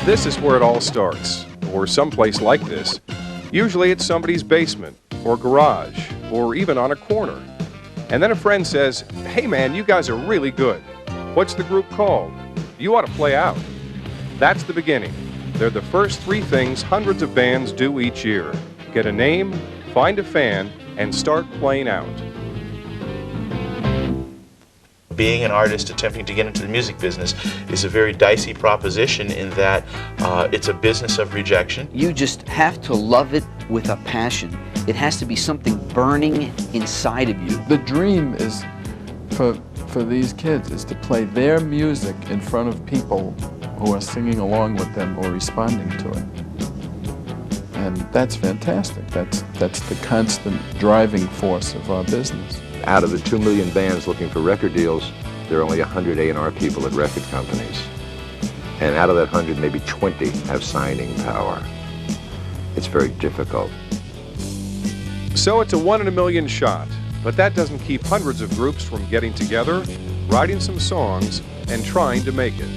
This is where it all starts, or someplace like this. Usually it's somebody's basement, or garage, or even on a corner. And then a friend says, "Hey man, you guys are really good. What's the group called? You ought to play out." That's the beginning. They're the first three things hundreds of bands do each year. Get a name, find a fan, and start playing out. Being an artist attempting to get into the music business is a very dicey proposition in that it's a business of rejection. You just have to love it with a passion. It has to be something burning inside of you. The dream is for these kids is to play their music in front of people who are singing along with them or responding to it. And that's fantastic. That's the constant driving force of our business. Out of the 2 million bands looking for record deals, there are only 100 A&R people at record companies. And out of that 100, maybe 20 have signing power. It's very difficult. So it's a 1 in a million shot, but that doesn't keep hundreds of groups from getting together, writing some songs, and trying to make it.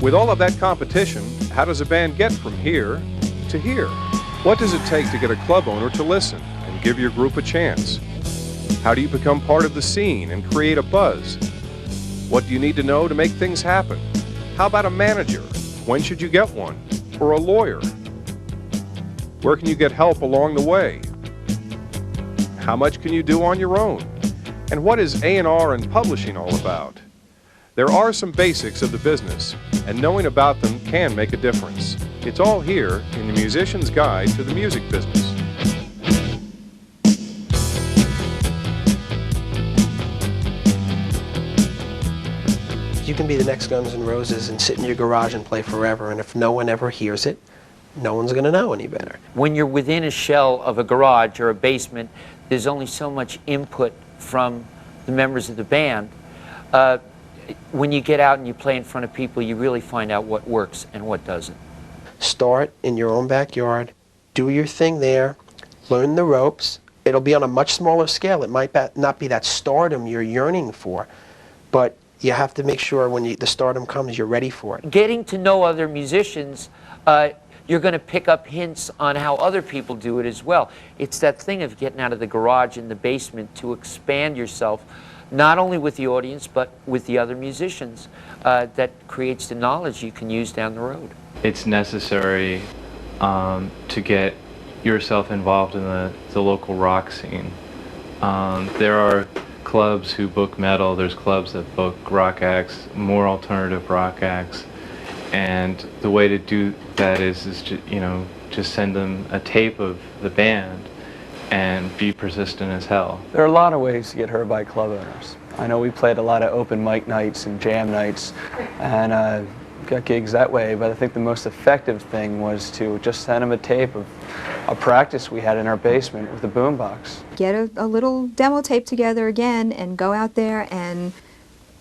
With all of that competition, how does a band get from here to here? What does it take to get a club owner to listen and give your group a chance? How do you become part of the scene and create a buzz? What do you need to know to make things happen? How about a manager? When should you get one? Or a lawyer? Where can you get help along the way? How much can you do on your own? And what is A&R and publishing all about? There are some basics of the business, and knowing about them can make a difference. It's all here in the Musician's Guide to the Music Business. You can be the next Guns N' Roses and sit in your garage and play forever, and if no one ever hears it, no one's going to know any better. When you're within a shell of a garage or a basement, there's only so much input from the members of the band. When you get out and you play in front of people, you really find out what works and what doesn't. Start in your own backyard, do your thing there, learn the ropes. It'll be on a much smaller scale. It might not be that stardom you're yearning for, but you have to make sure when the stardom comes, you're ready for it. Getting to know other musicians, you're going to pick up hints on how other people do it as well. It's that thing of getting out of the garage in the basement to expand yourself, not only with the audience, but with the other musicians. That creates the knowledge you can use down the road. It's necessary to get yourself involved in the local rock scene. There are clubs who book metal, there's clubs that book rock acts, more alternative rock acts, and the way to do that is just send them a tape of the band and be persistent as hell. There are a lot of ways to get heard by club owners. I know we played a lot of open mic nights and jam nights and got gigs that way, but I think the most effective thing was to just send them a tape of a practice we had in our basement with a boombox. Get a little demo tape together again and go out there and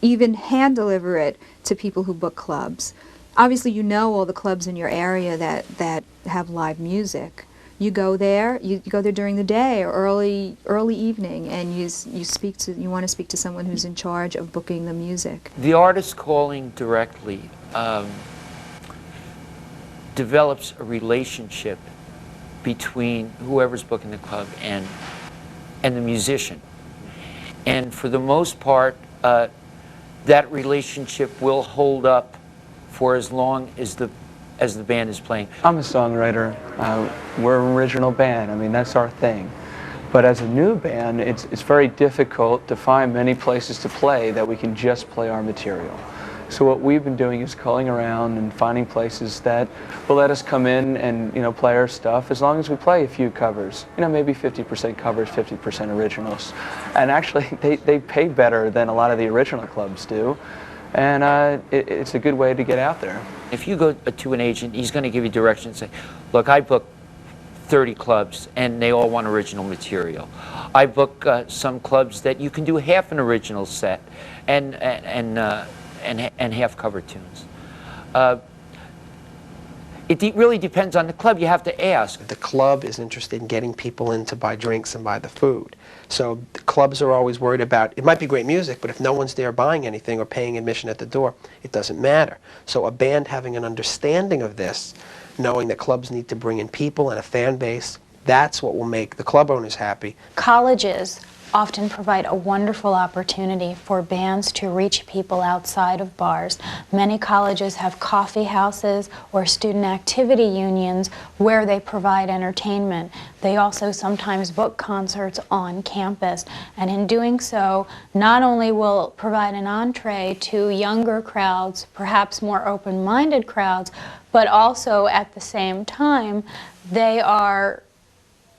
even hand deliver it to people who book clubs. Obviously you know all the clubs in your area that have live music. You go there during the day or early evening, and you want to speak to someone who's in charge of booking the music. The artist calling directly develops a relationship between whoever's booking the club and the musician. And for the most part, that relationship will hold up for as long as the band is playing. I'm a songwriter. We're an original band. I mean, that's our thing. But as a new band, it's very difficult to find many places to play that we can just play our material. So what we've been doing is calling around and finding places that will let us come in and play our stuff as long as we play a few covers. Maybe 50% covers, 50% originals. And actually, they pay better than a lot of the original clubs do. And it's a good way to get out there. If you go to an agent, he's going to give you direction and say, look, I book 30 clubs and they all want original material. I book some clubs that you can do half an original set and half cover tunes. It really depends on the club. You have to ask. The club is interested in getting people in to buy drinks and buy the food. So the clubs are always worried about, it might be great music, but if no one's there buying anything or paying admission at the door, it doesn't matter. So a band having an understanding of this, knowing that clubs need to bring in people and a fan base, that's what will make the club owners happy. Colleges often provide a wonderful opportunity for bands to reach people outside of bars. Many colleges have coffee houses or student activity unions where they provide entertainment. They also sometimes book concerts on campus, and in doing so, not only will provide an entree to younger crowds, perhaps more open-minded crowds, but also at the same time, they are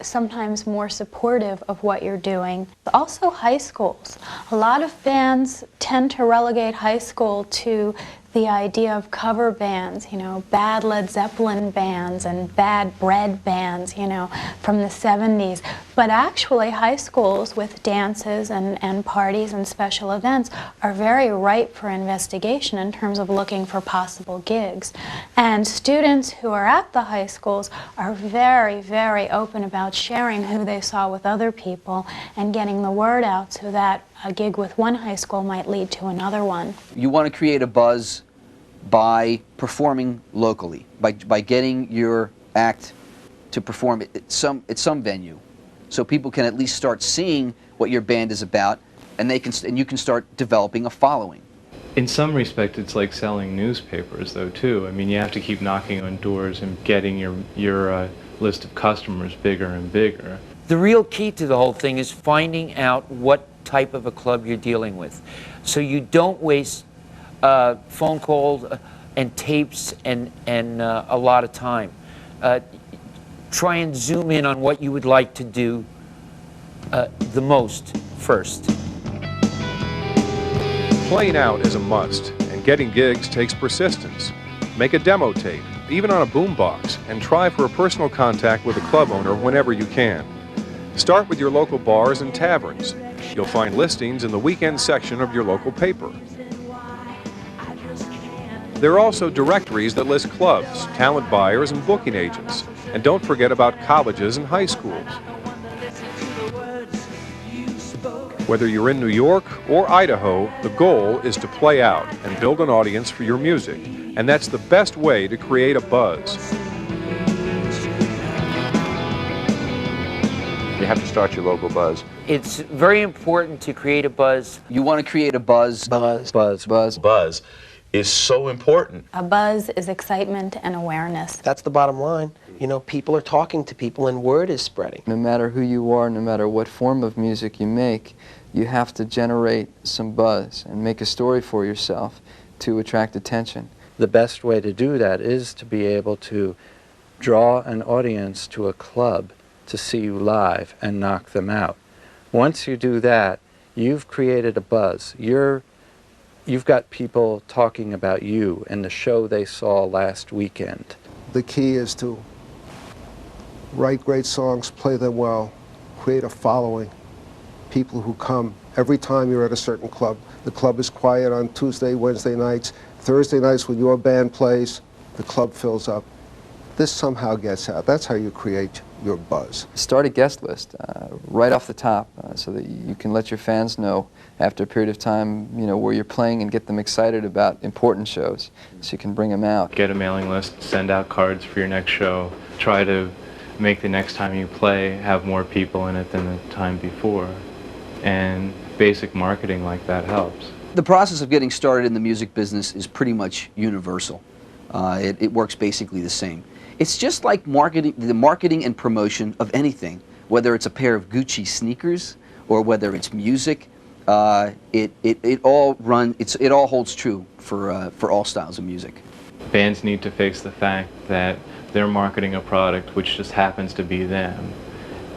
sometimes more supportive of what you're doing. Also high schools. A lot of bands tend to relegate high school to the idea of cover bands, you know, bad Led Zeppelin bands and bad Bread bands, you know, from the 70s. But actually high schools with dances and parties and special events are very ripe for investigation in terms of looking for possible gigs. And students who are at the high schools are very, very open about sharing who they saw with other people and getting the word out so that a gig with one high school might lead to another one. You want to create a buzz by performing locally, by getting your act to perform at some venue, so people can at least start seeing what your band is about, and you can start developing a following. In some respect, it's like selling newspapers, though, too. I mean, you have to keep knocking on doors and getting your list of customers bigger and bigger. The real key to the whole thing is finding out what type of a club you're dealing with, so you don't waste phone calls and tapes and a lot of time. Try and zoom in on what you would like to do the most first. Playing out is a must, and getting gigs takes persistence. Make a demo tape, even on a boombox, and try for a personal contact with a club owner whenever you can. Start with your local bars and taverns. You'll find listings in the weekend section of your local paper. There are also directories that list clubs, talent buyers, and booking agents. And don't forget about colleges and high schools. Whether you're in New York or Idaho, the goal is to play out and build an audience for your music. And that's the best way to create a buzz. You have to start your local buzz. It's very important to create a buzz. You want to create a buzz. Buzz. Buzz. Buzz. Buzz is so important. A buzz is excitement and awareness. That's the bottom line. You know, people are talking to people and word is spreading. No matter who you are, no matter what form of music you make, you have to generate some buzz and make a story for yourself to attract attention. The best way to do that is to be able to draw an audience to a club to see you live and knock them out. Once you do that, you've created a buzz. You've got people talking about you and the show they saw last weekend. The key is to write great songs, play them well, create a following. People who come every time you're at a certain club. The club is quiet on Tuesday, Wednesday nights. Thursday nights when your band plays, the club fills up. This somehow gets out. That's how you create your buzz. Start a guest list right off the top so that you can let your fans know after a period of time, you know, where you're playing and get them excited about important shows so you can bring them out. Get a mailing list, send out cards for your next show. Try to make the next time you play have more people in it than the time before. And basic marketing like that helps. The process of getting started in the music business is pretty much universal. It works basically the same. It's just like the marketing and promotion of anything, whether it's a pair of Gucci sneakers or whether it's music. It all holds true for all styles of music. Bands need to face the fact that they're marketing a product which just happens to be them,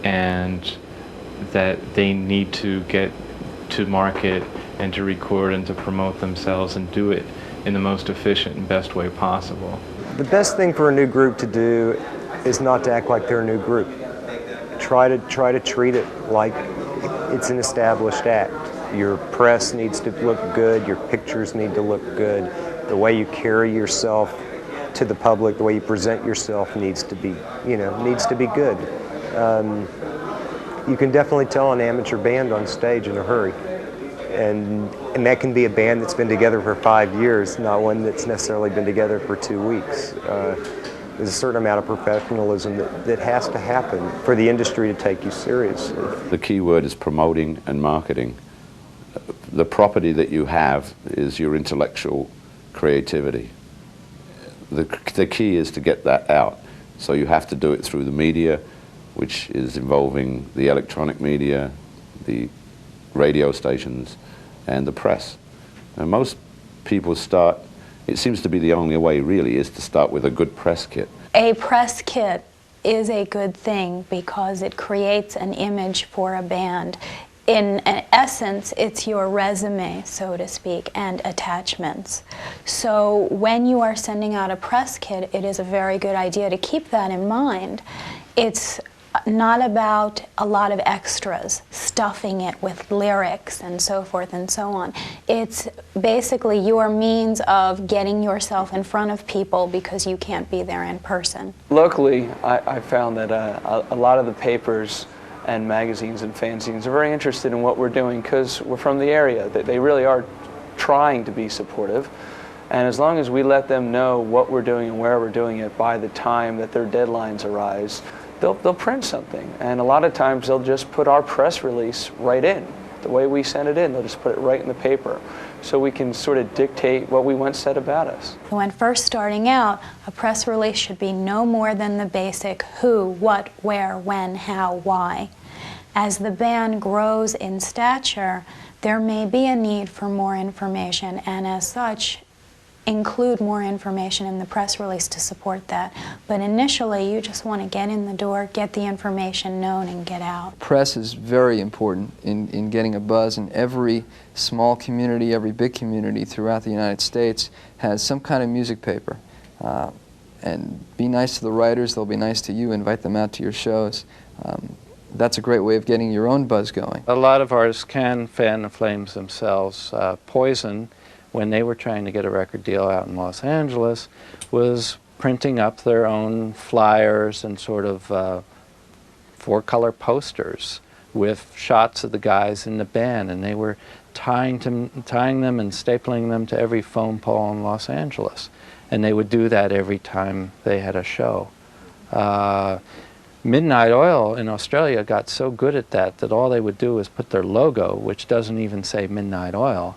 and that they need to get to market and to record and to promote themselves and do it in the most efficient and best way possible. The best thing for a new group to do is not to act like they're a new group. Try to treat it like it's an established act. Your press needs to look good, your pictures need to look good, the way you carry yourself to the public, the way you present yourself needs to be good. You can definitely tell an amateur band on stage in a hurry. And that can be a band that's been together for 5 years, not one that's necessarily been together for 2 weeks. There's a certain amount of professionalism that has to happen for the industry to take you seriously. The key word is promoting and marketing. The property that you have is your intellectual creativity. The key is to get that out. So you have to do it through the media, which is involving the electronic media, the radio stations, and the press. And most people start, it seems to be the only way really, is to start with a good press kit. A press kit is a good thing because it creates an image for a band. In essence, it's your resume, so to speak, and attachments. So when you are sending out a press kit, it is a very good idea to keep that in mind. It's not about a lot of extras, stuffing it with lyrics and so forth and so on. It's basically your means of getting yourself in front of people because you can't be there in person. Locally, I found that a lot of the papers and magazines and fanzines are very interested in what we're doing because we're from the area. They really are trying to be supportive. And as long as we let them know what we're doing and where we're doing it by the time that their deadlines arise, they'll print something. And a lot of times they'll just put our press release right in. The way we send it in, they'll just put it right in the paper. So we can sort of dictate what we want said about us. When first starting out, a press release should be no more than the basic who, what, where, when, how, why. As the band grows in stature, there may be a need for more information, and as such, include more information in the press release to support that. But initially, you just want to get in the door, get the information known, and get out. Press is very important in getting a buzz, and every small community, every big community throughout the United States has some kind of music paper. And be nice to the writers, they'll be nice to you, invite them out to your shows. That's a great way of getting your own buzz going. A lot of artists can fan the flames themselves. Poison, when they were trying to get a record deal out in Los Angeles, was printing up their own flyers and sort of four-color posters with shots of the guys in the band, and they were tying them and stapling them to every phone pole in Los Angeles. And they would do that every time they had a show. Midnight Oil in Australia got so good at that all they would do was put their logo, which doesn't even say Midnight Oil.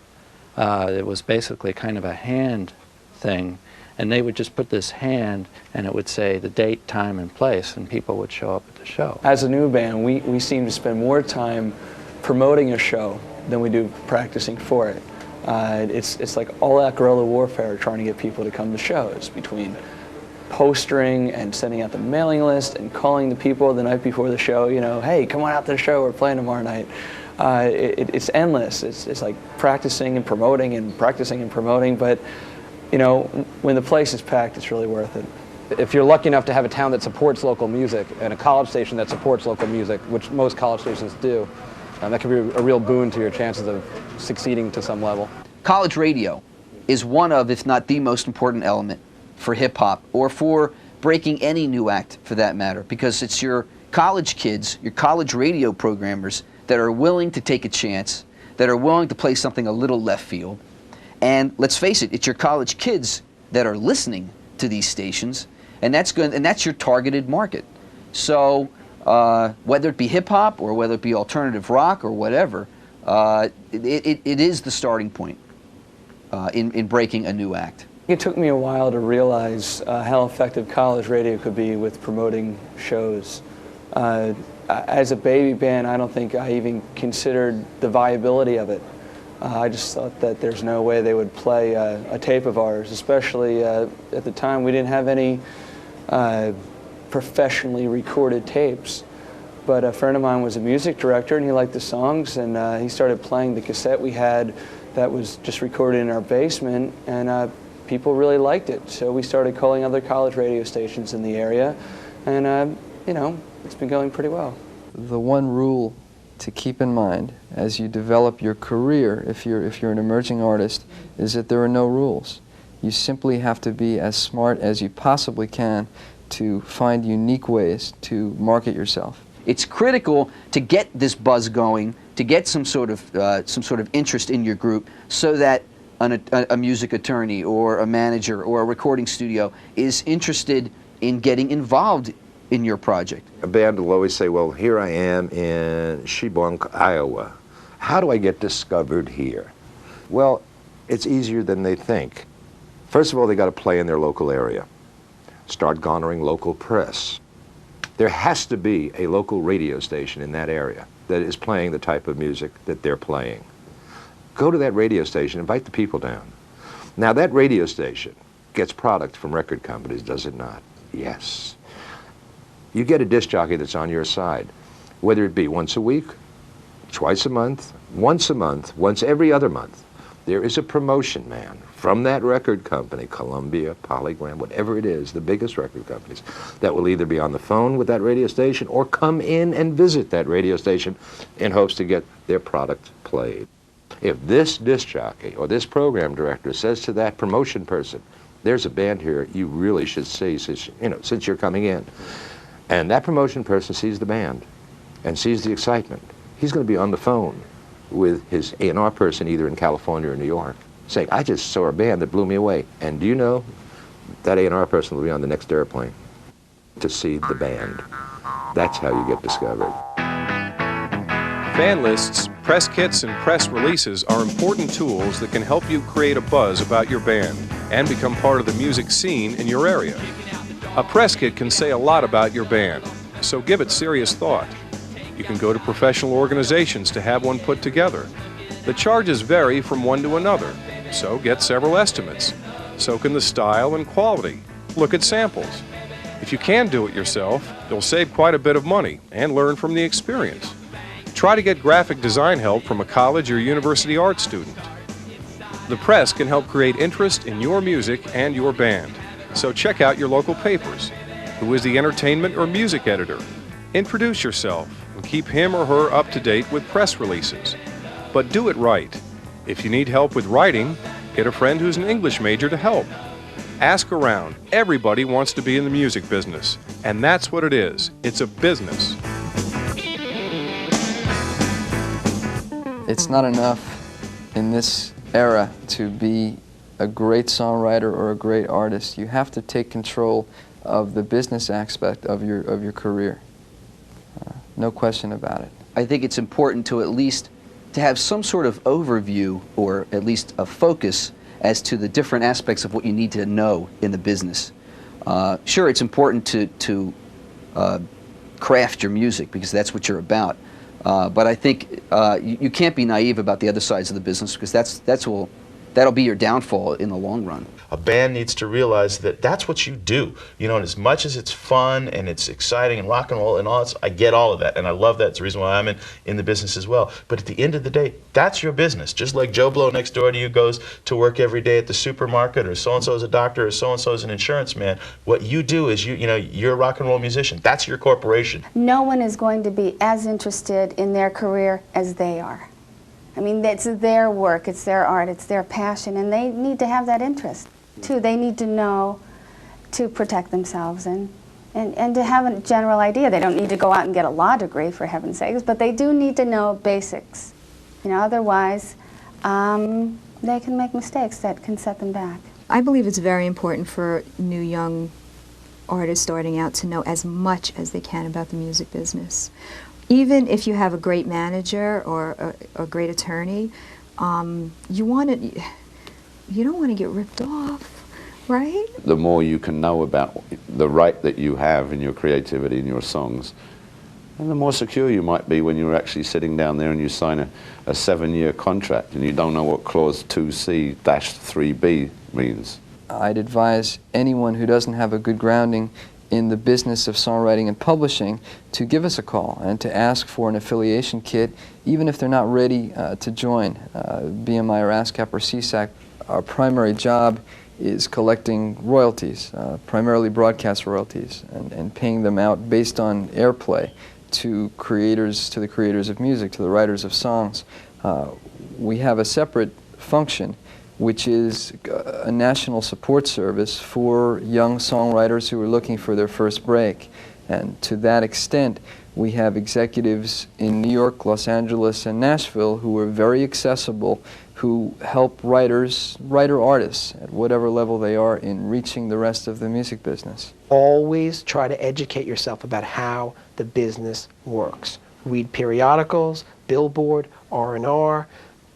It was basically kind of a hand thing, and they would just put this hand and it would say the date, time, and place, and people would show up at the show. As a new band, we seem to spend more time promoting a show than we do practicing for it. It's like all-out guerrilla warfare trying to get people to come to shows, between postering and sending out the mailing list and calling the people the night before the show, you know, hey, come on out to the show, we're playing tomorrow night. It's endless. It's like practicing and promoting and practicing and promoting, but you know, when the place is packed, it's really worth it. If you're lucky enough to have a town that supports local music and a college station that supports local music, which most college stations do, that could be a real boon to your chances of succeeding to some level. College radio is one of, if not the most important element for hip-hop, or for breaking any new act for that matter, because it's your college kids, your college radio programmers that are willing to take a chance, that are willing to play something a little left field. And let's face it, it's your college kids that are listening to these stations, and that's your targeted market. So whether it be hip-hop or whether it be alternative rock or whatever, it is the starting point in breaking a new act. It took me a while to realize how effective college radio could be with promoting shows. As a baby band, I don't think I even considered the viability of it. I just thought that there's no way they would play a tape of ours, especially at the time we didn't have any professionally recorded tapes. But a friend of mine was a music director and he liked the songs, and he started playing the cassette we had that was just recorded in our basement, and people really liked it. So we started calling other college radio stations in the area, and you know, it's been going pretty well. The one rule to keep in mind as you develop your career, if you're an emerging artist, is that there are no rules. You simply have to be as smart as you possibly can to find unique ways to market yourself. It's critical to get this buzz going, to get some sort of interest in your group, so that a music attorney or a manager or a recording studio is interested in getting involved in your project. A band will always say, well, here I am in Sheboygan, Iowa. How do I get discovered here? Well, it's easier than they think. First of all, they got to play in their local area. Start garnering local press. There has to be a local radio station in that area that is playing the type of music that they're playing. Go to that radio station, invite the people down. Now, that radio station gets product from record companies, does it not? Yes. You get a disc jockey that's on your side, whether it be once a week, twice a month, once every other month. There is a promotion man from that record company, Columbia, Polygram, whatever it is, the biggest record companies, that will either be on the phone with that radio station or come in and visit that radio station in hopes to get their product played. If this disc jockey or this program director says to that promotion person, there's a band here you really should see since you're coming in, and that promotion person sees the band and sees the excitement, he's going to be on the phone with his A&R person either in California or New York, saying, I just saw a band that blew me away. And do you know, that A&R person will be on the next airplane to see the band. That's how you get discovered. Fan lists, press kits, and press releases are important tools that can help you create a buzz about your band and become part of the music scene in your area. A press kit can say a lot about your band, so give it serious thought. You can go to professional organizations to have one put together. The charges vary from one to another, so get several estimates. So can the style and quality. Look at samples. If you can do it yourself, you'll save quite a bit of money and learn from the experience. Try to get graphic design help from a college or university art student. The press can help create interest in your music and your band, so check out your local papers. Who is the entertainment or music editor? Introduce yourself and keep him or her up to date with press releases. But do it right. If you need help with writing, get a friend who's an English major to help. Ask around. Everybody wants to be in the music business, and that's what it is. It's a business. It's not enough in this era to be a great songwriter or a great artist. You have to take control of the business aspect of your career. No question about it. I think it's important to at least to have some sort of overview, or at least a focus as to the different aspects of what you need to know in the business. Sure, it's important to craft your music because that's what you're about. But I think you can't be naive about the other sides of the business, because that'll be your downfall in the long run. A band needs to realize that that's what you do. You know, and as much as it's fun and it's exciting and rock and roll and all that, I get all of that, and I love that. It's the reason why I'm in the business as well. But at the end of the day, that's your business. Just like Joe Blow next door to you goes to work every day at the supermarket, or so-and-so is a doctor, or so-and-so is an insurance man. What you do is you're a rock and roll musician. That's your corporation. No one is going to be as interested in their career as they are. I mean, it's their work, it's their art, it's their passion, and they need to have that interest, too. They need to know to protect themselves and to have a general idea. They don't need to go out and get a law degree, for heaven's sakes, but they do need to know basics. You know, otherwise, they can make mistakes that can set them back. I believe it's very important for new young artists starting out to know as much as they can about the music business. Even if you have a great manager or a great attorney, you don't want to get ripped off, right? The more you can know about the right that you have in your creativity and your songs, and the more secure you might be when you're actually sitting down there and you sign a 7-year contract and you don't know what clause 2C-3B means. I'd advise anyone who doesn't have a good grounding in the business of songwriting and publishing to give us a call and to ask for an affiliation kit, even if they're not ready to join BMI or ASCAP or CSAC. Our primary job is collecting royalties, primarily broadcast royalties, and paying them out based on airplay to the creators of music, to the writers of songs. We have a separate function, which is a national support service for young songwriters who are looking for their first break. And to that extent, we have executives in New York, Los Angeles, and Nashville who are very accessible, who help writer-artists at whatever level they are in reaching the rest of the music business. Always try to educate yourself about how the business works. Read periodicals, Billboard, R&R.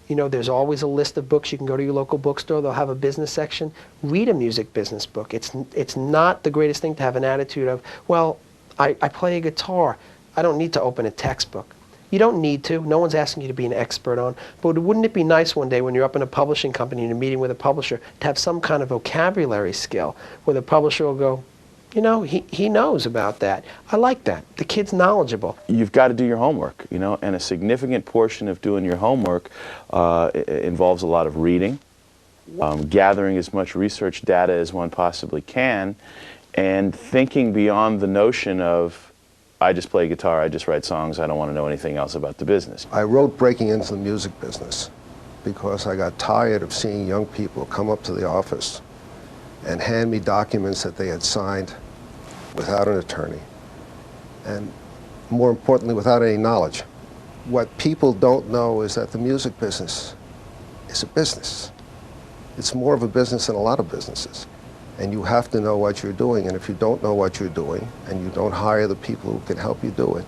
You know, there's always a list of books. You can go to your local bookstore. They'll have a business section. Read a music business book. It's not the greatest thing to have an attitude of, well, I play a guitar. I don't need to open a textbook. You don't need to. No one's asking you to be an expert on. But wouldn't it be nice one day when you're up in a publishing company and you're meeting with a publisher to have some kind of vocabulary skill where the publisher will go, you know, he knows about that. I like that. The kid's knowledgeable. You've got to do your homework, you know, and a significant portion of doing your homework involves a lot of reading, gathering as much research data as one possibly can, and thinking beyond the notion of, I just play guitar, I just write songs, I don't want to know anything else about the business. I wrote Breaking Into the Music Business because I got tired of seeing young people come up to the office and hand me documents that they had signed without an attorney, and more importantly, without any knowledge. What people don't know is that the music business is a business. It's more of a business than a lot of businesses. And you have to know what you're doing, and if you don't know what you're doing, and you don't hire the people who can help you do it,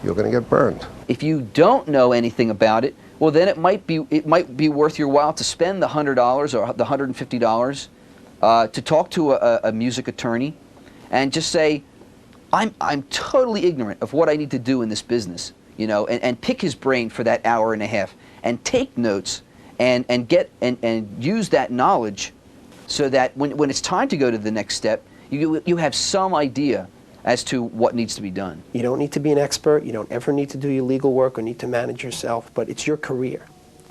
you're going to get burned. If you don't know anything about it, well, then it might be worth your while to spend the $100 or the $150 to talk to a music attorney and just say, I'm totally ignorant of what I need to do in this business, you know, and pick his brain for that hour and a half and take notes and use that knowledge so that when it's time to go to the next step, you have some idea as to what needs to be done. You don't need to be an expert. You don't ever need to do your legal work or need to manage yourself, but it's your career.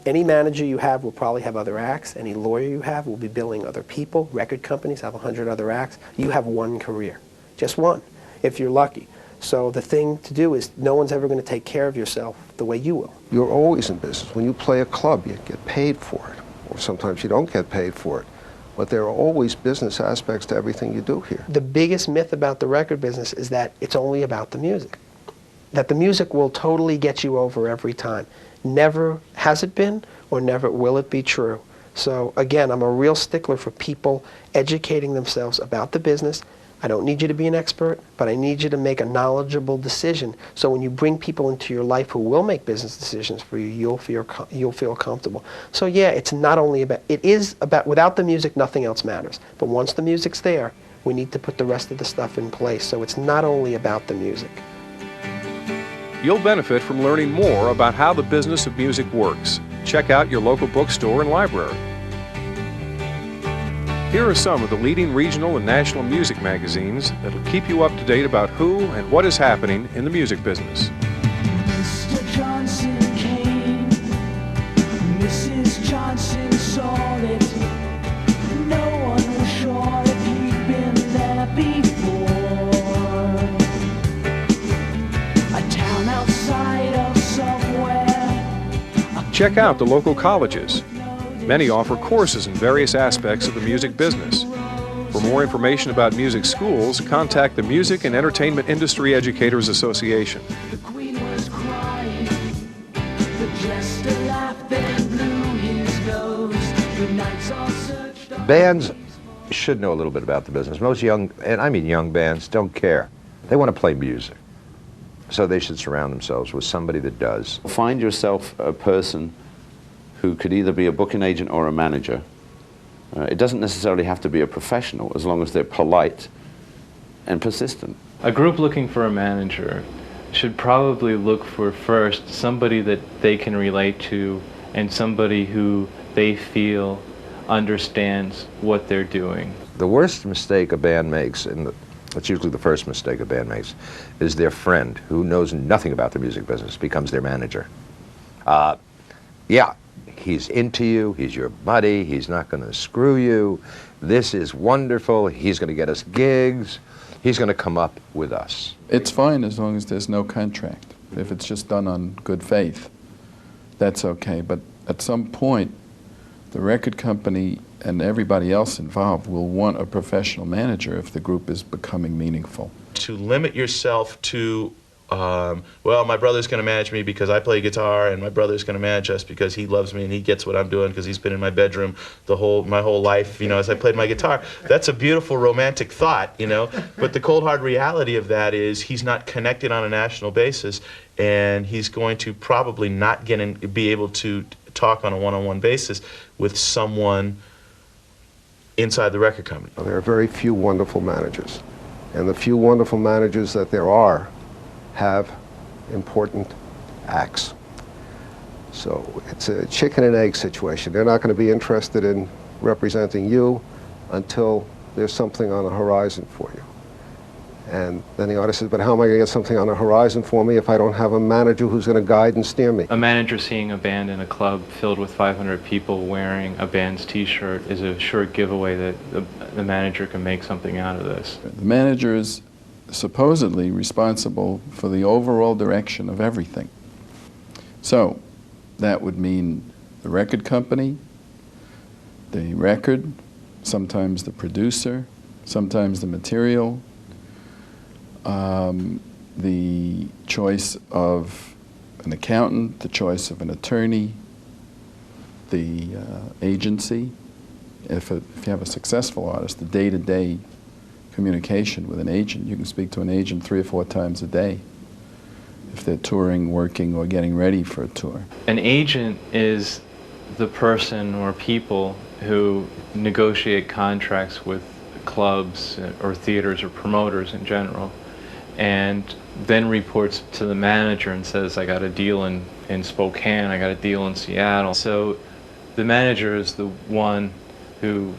Any manager you have will probably have other acts. Any lawyer you have will be billing other people. Record companies have 100 other acts. You have one career, just one, if you're lucky. So the thing to do is no one's ever going to take care of yourself the way you will. You're always in business. When you play a club, you get paid for it, or sometimes you don't get paid for it. But there are always business aspects to everything you do here. The biggest myth about the record business is that it's only about the music. That the music will totally get you over every time. Never has it been, or never will it be true. So again, I'm a real stickler for people educating themselves about the business. I don't need you to be an expert, but I need you to make a knowledgeable decision. So when you bring people into your life who will make business decisions for you, you'll feel comfortable. So yeah, it's not only about, it is about, without the music, nothing else matters. But once the music's there, we need to put the rest of the stuff in place. So it's not only about the music. You'll benefit from learning more about how the business of music works. Check out your local bookstore and library. Here are some of the leading regional and national music magazines that'll keep you up to date about who and what is happening in the music business. Mr. Johnson came, Mrs. Johnson saw it. No one was sure if he'd been there before. A town outside of somewhere. Check out the local colleges. Many offer courses in various aspects of the music business. For more information about music schools, contact the Music and Entertainment Industry Educators Association. The Queen was crying, the jester laughed, then blew his nose. The nights all searched on. Bands should know a little bit about the business. Most young, and I mean young bands, don't care. They want to play music. So they should surround themselves with somebody that does. Find yourself a person who could either be a booking agent or a manager. It doesn't necessarily have to be a professional, as long as they're polite and persistent. A group looking for a manager should probably look for first somebody that they can relate to and somebody who they feel understands what they're doing. The worst mistake a band makes, and it's usually the first mistake a band makes, is their friend who knows nothing about the music business becomes their manager. Yeah, he's into you, he's your buddy, he's not going to screw you, this is wonderful, he's going to get us gigs, he's going to come up with us. It's fine as long as there's no contract. If it's just done on good faith, that's okay. But at some point, the record company and everybody else involved will want a professional manager if the group is becoming meaningful. to limit yourself to, well, my brother's going to manage me because I play guitar, and my brother's going to manage us because he loves me and he gets what I'm doing because he's been in my bedroom my whole life, you know, as I played my guitar. That's a beautiful romantic thought, you know, but the cold hard reality of that is he's not connected on a national basis, and he's going to probably not be able to talk on a one-on-one basis with someone inside the record company. There are very few wonderful managers, and the few wonderful managers that there are have important acts. So it's a chicken and egg situation. They're not going to be interested in representing you until there's something on the horizon for you. And then the artist says, but how am I going to get something on the horizon for me if I don't have a manager who's going to guide and steer me? A manager seeing a band in a club filled with 500 people wearing a band's t-shirt is a sure giveaway that the manager can make something out of this. The manager is supposedly responsible for the overall direction of everything. So that would mean the record company, the record, sometimes the producer, sometimes the material, the choice of an accountant, the choice of an attorney, the agency. If you have a successful artist, the day-to-day communication with an agent. You can speak to an agent 3 or 4 times a day if they're touring, working, or getting ready for a tour. An agent is the person or people who negotiate contracts with clubs or theaters or promoters in general, and then reports to the manager and says, I got a deal in Spokane, I got a deal in Seattle. So the manager is the one who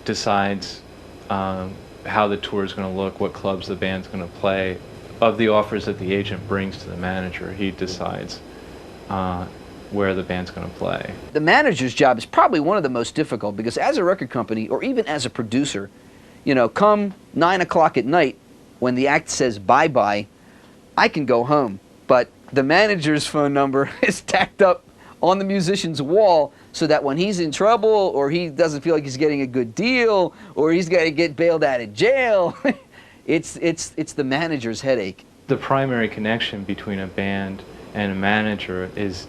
decides how the tour is going to look, what clubs the band's going to play. Of the offers that the agent brings to the manager, he decides where the band's going to play. The manager's job is probably one of the most difficult, because as a record company, or even as a producer, you know, come 9 o'clock at night, when the act says bye-bye, I can go home. But the manager's phone number is tacked up on the musician's wall so that when he's in trouble, or he doesn't feel like he's getting a good deal, or he's got to get bailed out of jail, it's the manager's headache. The primary connection between a band and a manager is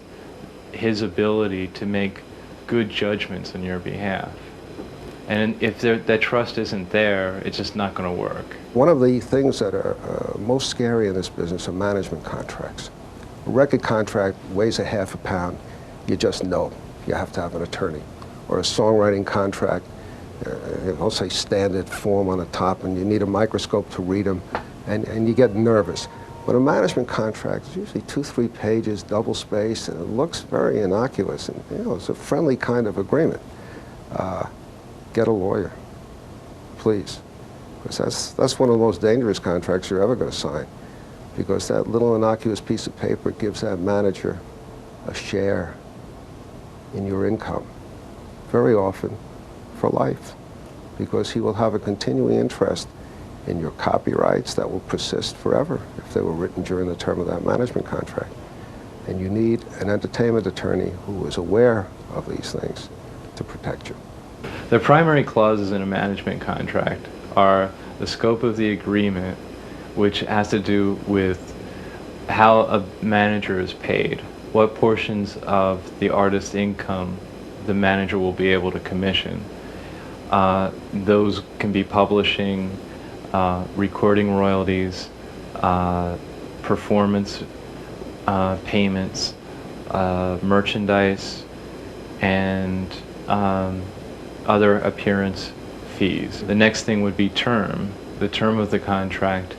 his ability to make good judgments on your behalf. And if that trust isn't there, it's just not going to work. One of the things that are most scary in this business are management contracts. A record contract weighs a half a pound. You just know you have to have an attorney. Or a songwriting contract, they'll say standard form on the top, and you need a microscope to read them, and you get nervous. But a management contract is usually 2-3 pages, double spaced, and it looks very innocuous, and you know, it's a friendly kind of agreement. Get a lawyer, please, because that's one of the most dangerous contracts you're ever going to sign, because that little innocuous piece of paper gives that manager a share in your income, very often for life, because he will have a continuing interest in your copyrights that will persist forever if they were written during the term of that management contract. And you need an entertainment attorney who is aware of these things to protect you. The primary clauses in a management contract are the scope of the agreement, which has to do with how a manager is paid, what portions of the artist's income the manager will be able to commission. Those can be publishing, recording royalties, performance payments, merchandise, and other appearance fees. The next thing would be term. The term of the contract,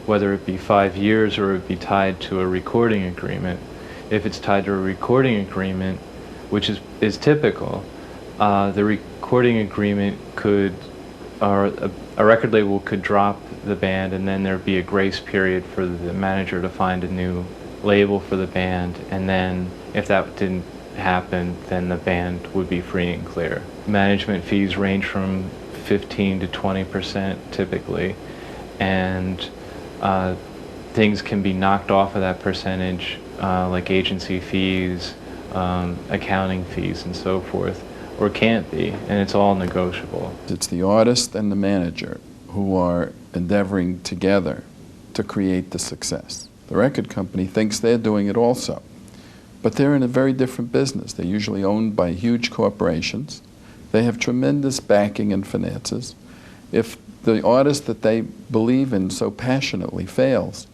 whether it be 5 years or it be tied to a recording agreement. If it's tied to a recording agreement, which is typical, the recording agreement could, or a record label could drop the band, and then there'd be a grace period for the manager to find a new label for the band, and then if that didn't happen, then the band would be free and clear. Management fees range from 15 to 20% typically, and things can be knocked off of that percentage, like agency fees, accounting fees, and so forth, or can't be, and it's all negotiable. It's the artist and the manager who are endeavoring together to create the success. The record company thinks they're doing it also. But they're in a very different business. They're usually owned by huge corporations. They have tremendous backing and finances. If the artist that they believe in so passionately fails,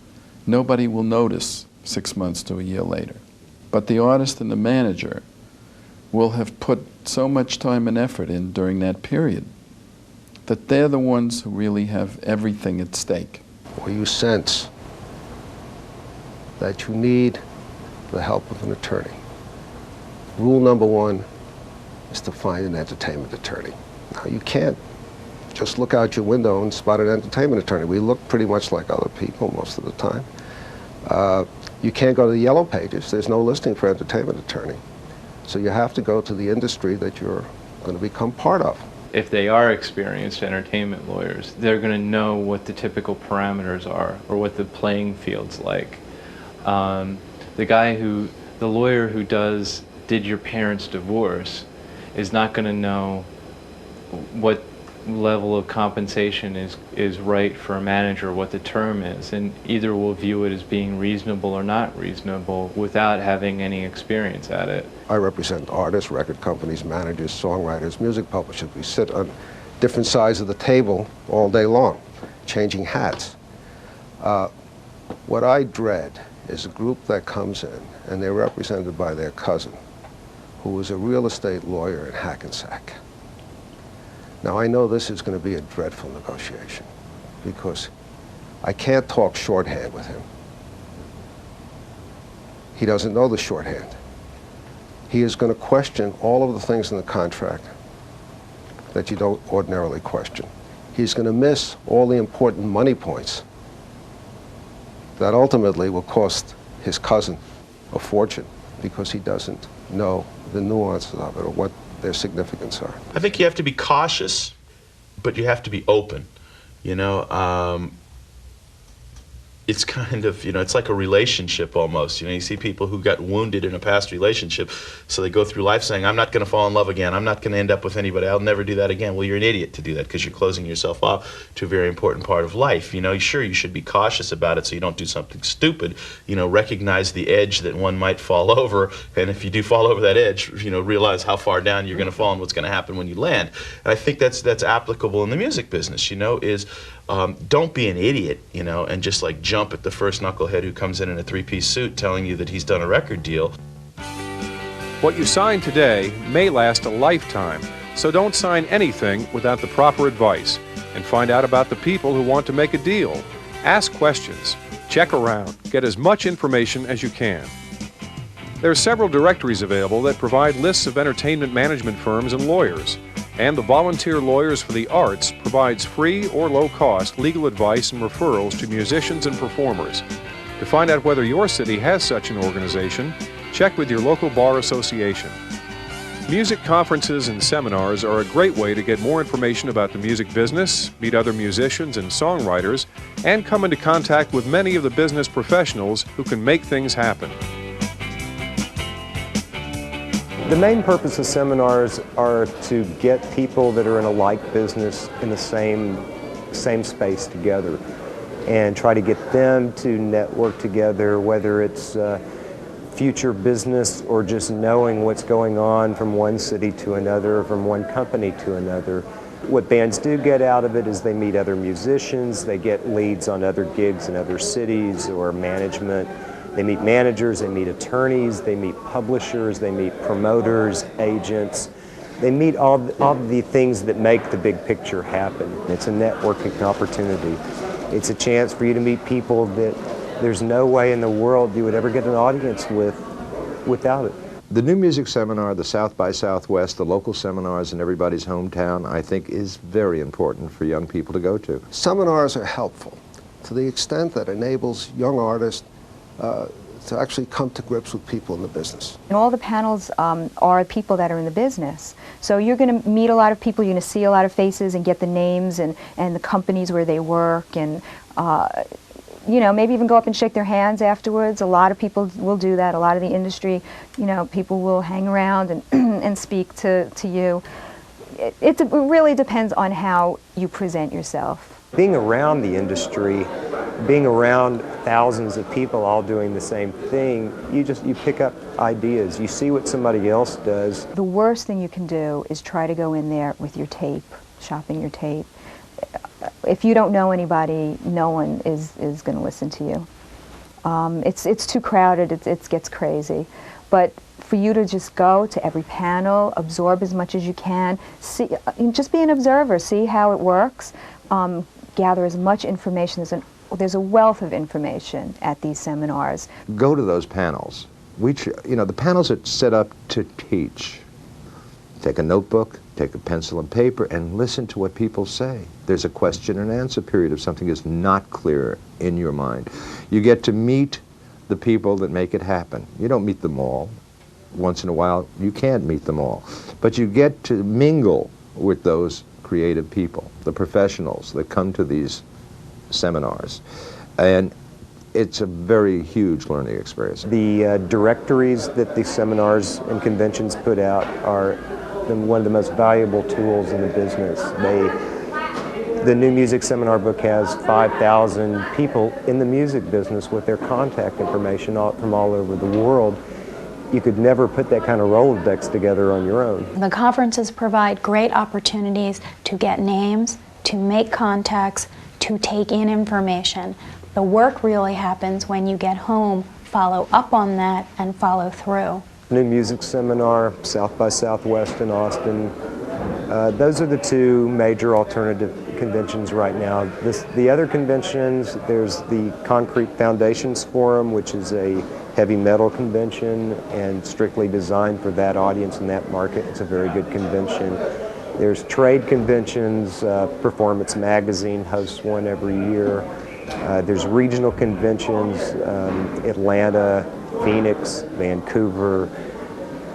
nobody will notice 6 months to a year later. But the artist and the manager will have put so much time and effort in during that period that they're the ones who really have everything at stake. Or you sense that you need the help of an attorney. Rule number one is to find an entertainment attorney. Now, you can't just look out your window and spot an entertainment attorney. We look pretty much like other people most of the time. You can't go to the yellow pages. There's no listing for entertainment attorney. So you have to go to the industry that you're going to become part of. If they are experienced entertainment lawyers, they're going to know what the typical parameters are or what the playing field's like. The lawyer who did your parents' divorce is not going to know what level of compensation is right for a manager, what the term is, and either will view it as being reasonable or not reasonable without having any experience at it. I represent artists, record companies, managers, songwriters, music publishers. We sit on different sides of the table all day long, changing hats. What I dread is a group that comes in and they're represented by their cousin, who is a real estate lawyer in Hackensack. Now, I know this is going to be a dreadful negotiation because I can't talk shorthand with him. He doesn't know the shorthand. He is going to question all of the things in the contract that you don't ordinarily question. He's going to miss all the important money points that ultimately will cost his cousin a fortune because he doesn't know the nuances of it or what their significance are. I think you have to be cautious, but you have to be open. You know, it's kind of, you know, it's like a relationship almost. You know, you see people who got wounded in a past relationship, so they go through life saying, I'm not going to fall in love again. I'm not going to end up with anybody. I'll never do that again. Well, you're an idiot to do that because you're closing yourself off to a very important part of life. You know, sure, you should be cautious about it so you don't do something stupid. You know, recognize the edge that one might fall over, and if you do fall over that edge, you know, realize how far down you're going to fall and what's going to happen when you land. And I think that's applicable in the music business, you know, is don't be an idiot, you know, and just like jump at the first knucklehead who comes in a three-piece suit telling you that he's done a record deal. What you sign today may last a lifetime, so don't sign anything without the proper advice, and find out about the people who want to make a deal. Ask questions, check around, get as much information as you can. There are several directories available that provide lists of entertainment management firms and lawyers. And the Volunteer Lawyers for the Arts provides free or low-cost legal advice and referrals to musicians and performers. To find out whether your city has such an organization, check with your local bar association. Music conferences and seminars are a great way to get more information about the music business, meet other musicians and songwriters, and come into contact with many of the business professionals who can make things happen. The main purpose of seminars are to get people that are in a like business in the same space together and try to get them to network together, whether it's future business or just knowing what's going on from one city to another, from one company to another. What bands do get out of it is they meet other musicians, they get leads on other gigs in other cities or management. They meet managers, they meet attorneys, they meet publishers, they meet promoters, agents. They meet all the things that make the big picture happen. It's a networking opportunity. It's a chance for you to meet people that there's no way in the world you would ever get an audience with without it. The New Music Seminar, the South by Southwest, the local seminars in everybody's hometown, I think is very important for young people to go to. Seminars are helpful to the extent that enables young artists to actually come to grips with people in the business. And all the panels are people that are in the business. So you're going to meet a lot of people, you're going to see a lot of faces and get the names and the companies where they work and you know, maybe even go up and shake their hands afterwards. A lot of people will do that. A lot of the industry, you know, people will hang around and, and speak to you. It really depends on how you present yourself. Being around the industry being around thousands of people all doing the same thing, you pick up ideas. You see what somebody else does. The worst thing you can do is try to go in there with your tape, shopping your tape. If you don't know anybody, no one is going to listen to you. It's too crowded, it gets crazy. But for you to just go to every panel, absorb as much as you can, see, just be an observer, see how it works, gather as much information. There's a wealth of information at these seminars. Go to those panels. The panels are set up to teach. Take a notebook, take a pencil and paper, and listen to what people say. There's a question and answer period if something is not clear in your mind. You get to meet the people that make it happen. You don't meet them all. Once in a while, you can't meet them all. But you get to mingle with those creative people, the professionals that come to these seminars. And it's a very huge learning experience. The directories that the seminars and conventions put out are one of the most valuable tools in the business. The New Music Seminar book has 5,000 people in the music business with their contact information from all over the world. You could never put that kind of Rolodex together on your own. The conferences provide great opportunities to get names, to make contacts, to take in information. The work really happens when you get home, follow up on that, and follow through. New Music Seminar, South by Southwest in Austin. Those are the two major alternative conventions right now. The other conventions, there's the Concrete Foundations Forum, which is a heavy metal convention and strictly designed for that audience and that market. It's a very good convention. There's trade conventions. Performance Magazine hosts one every year. There's regional conventions, Atlanta, Phoenix, Vancouver.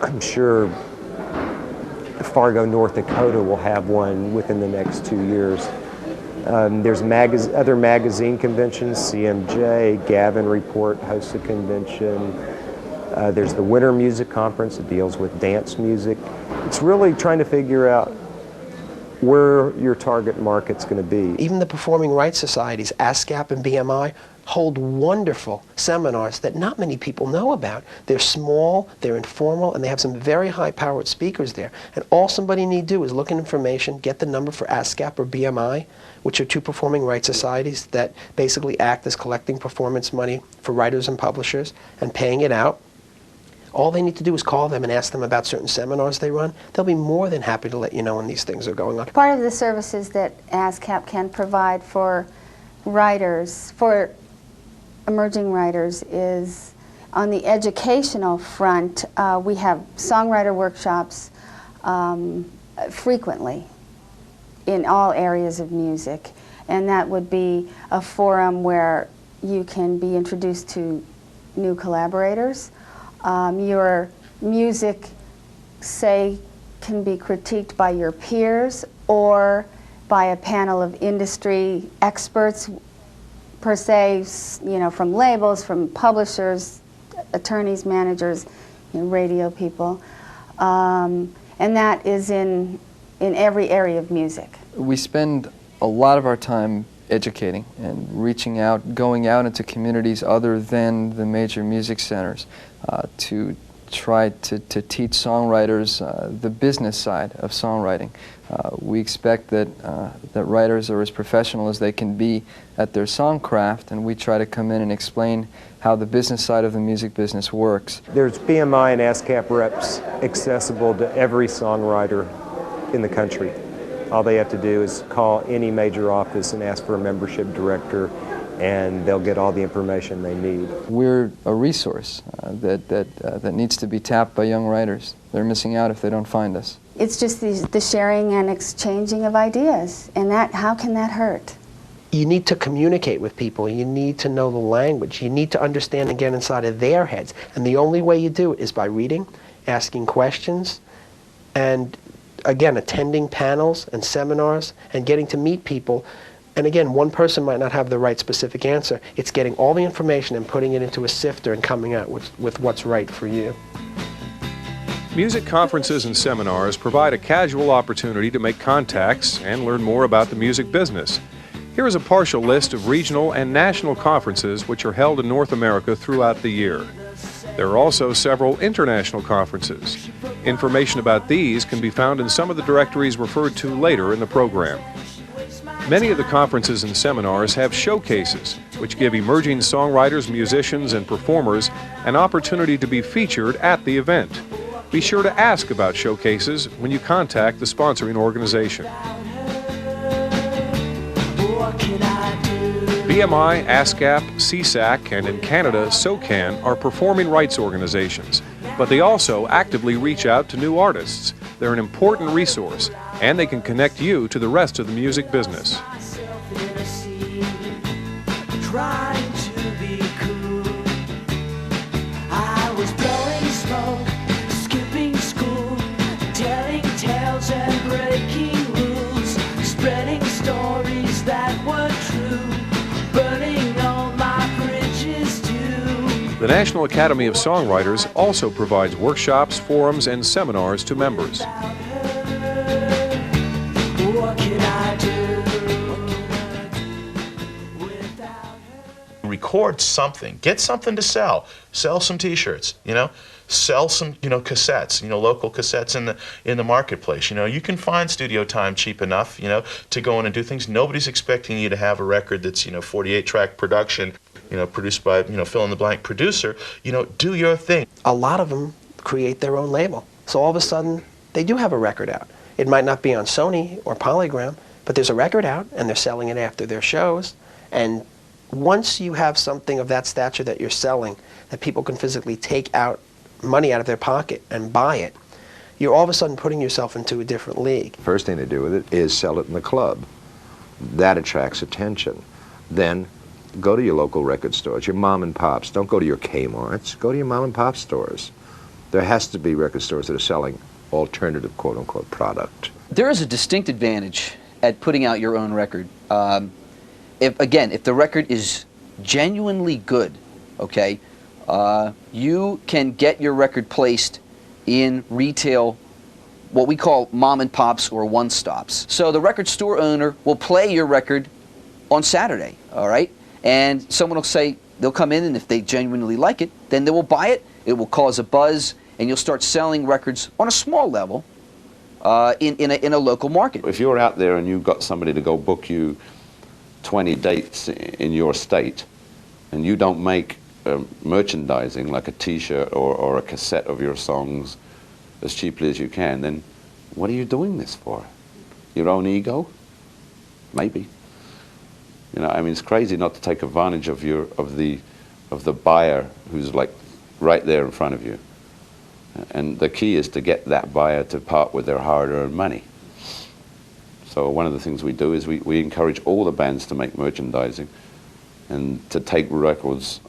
I'm sure Fargo, North Dakota will have one within the next 2 years. There's other magazine conventions, CMJ, Gavin Report hosts a convention. There's the Winter Music Conference that deals with dance music. It's really trying to figure out where your target market's going to be. Even the performing rights societies, ASCAP and BMI, hold wonderful seminars that not many people know about. They're small, they're informal, and they have some very high-powered speakers there. And all somebody need to do is look at information, get the number for ASCAP or BMI, which are two performing rights societies that basically act as collecting performance money for writers and publishers and paying it out. All they need to do is call them and ask them about certain seminars they run. They'll be more than happy to let you know when these things are going on. Part of the services that ASCAP can provide for writers, for emerging writers, is on the educational front. We have songwriter workshops frequently in all areas of music, and that would be a forum where you can be introduced to new collaborators. Your music, say, can be critiqued by your peers or by a panel of industry experts, per se, from labels, from publishers, attorneys, managers, radio people. And that is in every area of music. We spend a lot of our time educating and reaching out, going out into communities other than the major music centers to try to teach songwriters the business side of songwriting. We expect that writers are as professional as they can be at their songcraft, and we try to come in and explain how the business side of the music business works. There's BMI and ASCAP reps accessible to every songwriter in the country. All they have to do is call any major office and ask for a membership director, and they'll get all the information they need. We're a resource that needs to be tapped by young writers. They're missing out if they don't find us. It's just the sharing and exchanging of ideas, and how can that hurt? You need to communicate with people. You need to know the language. You need to understand and get inside of their heads. And the only way you do it is by reading, asking questions, and again, attending panels and seminars and getting to meet people. And again, one person might not have the right specific answer. It's getting all the information and putting it into a sifter and coming out with what's right for you. Music conferences and seminars provide a casual opportunity to make contacts and learn more about the music business. Here is a partial list of regional and national conferences which are held in North America throughout the year. There are also several international conferences. Information about these can be found in some of the directories referred to later in the program. Many of the conferences and seminars have showcases, which give emerging songwriters, musicians, and performers an opportunity to be featured at the event. Be sure to ask about showcases when you contact the sponsoring organization. BMI, ASCAP, CSAC, and in Canada, SOCAN are performing rights organizations, but they also actively reach out to new artists. They're an important resource, and they can connect you to the rest of the music business. Trying to be cool. I was blowing smoke, skipping school, telling tales and breaking rules, spreading stories that were true, burning all my bridges too. The National Academy of Songwriters also provides workshops, forums, and seminars to members. What can I do? Record something, get something to sell some t-shirts, sell some cassettes, local cassettes in the marketplace. You can find studio time cheap enough to go in and do things. Nobody's expecting you to have a record that's 48 track production, produced by fill in the blank producer. Do your thing. A lot of them create their own label, so all of a sudden they do have a record out. It might not be on Sony or Polygram, but there's a record out and they're selling it after their shows. And once you have something of that stature that you're selling, that people can physically take out money out of their pocket and buy it, you're all of a sudden putting yourself into a different league. First thing to do with it is sell it in the club. That attracts attention. Then go to your local record stores, your mom and pops. Don't go to your Kmarts, go to your mom and pop stores. There has to be record stores that are selling alternative quote-unquote product. There is a distinct advantage at putting out your own record. If the record is genuinely good, okay, you can get your record placed in retail, what we call mom and pops or one-stops. So the record store owner will play your record on Saturday, all right? And someone will say, they'll come in, and if they genuinely like it, then they will buy it. It will cause a buzz, and you'll start selling records on a small level in a local market. If you're out there and you've got somebody to go book you 20 dates in your state, and you don't make merchandising like a t-shirt or a cassette of your songs as cheaply as you can, then what are you doing this for? Your own ego? Maybe. It's crazy not to take advantage of the buyer who's like right there in front of you. And the key is to get that buyer to part with their hard-earned money. So one of the things we do is we encourage all the bands to make merchandising and to take records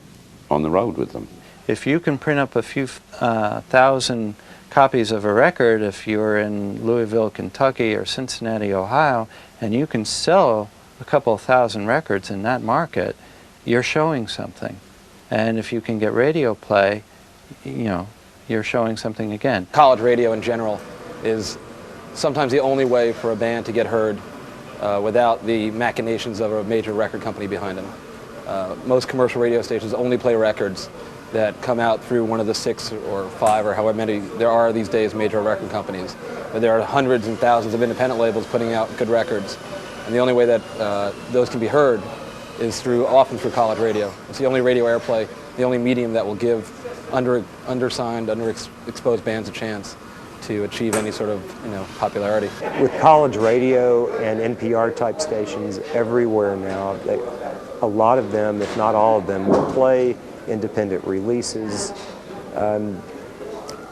on the road with them. If you can print up a few thousand copies of a record, if you're in Louisville, Kentucky or Cincinnati, Ohio, and you can sell a couple of thousand records in that market, you're showing something. And if you can get radio play, you're showing something again. College radio in general is sometimes the only way for a band to get heard without the machinations of a major record company behind them. Most commercial radio stations only play records that come out through one of the 6 or 5 or however many there are these days major record companies. But there are hundreds and thousands of independent labels putting out good records. And the only way that those can be heard is often through college radio. It's the only radio airplay, the only medium that will give undersigned, underexposed bands a chance to achieve any sort of popularity. With college radio and NPR type stations everywhere now, a lot of them, if not all of them, will play independent releases.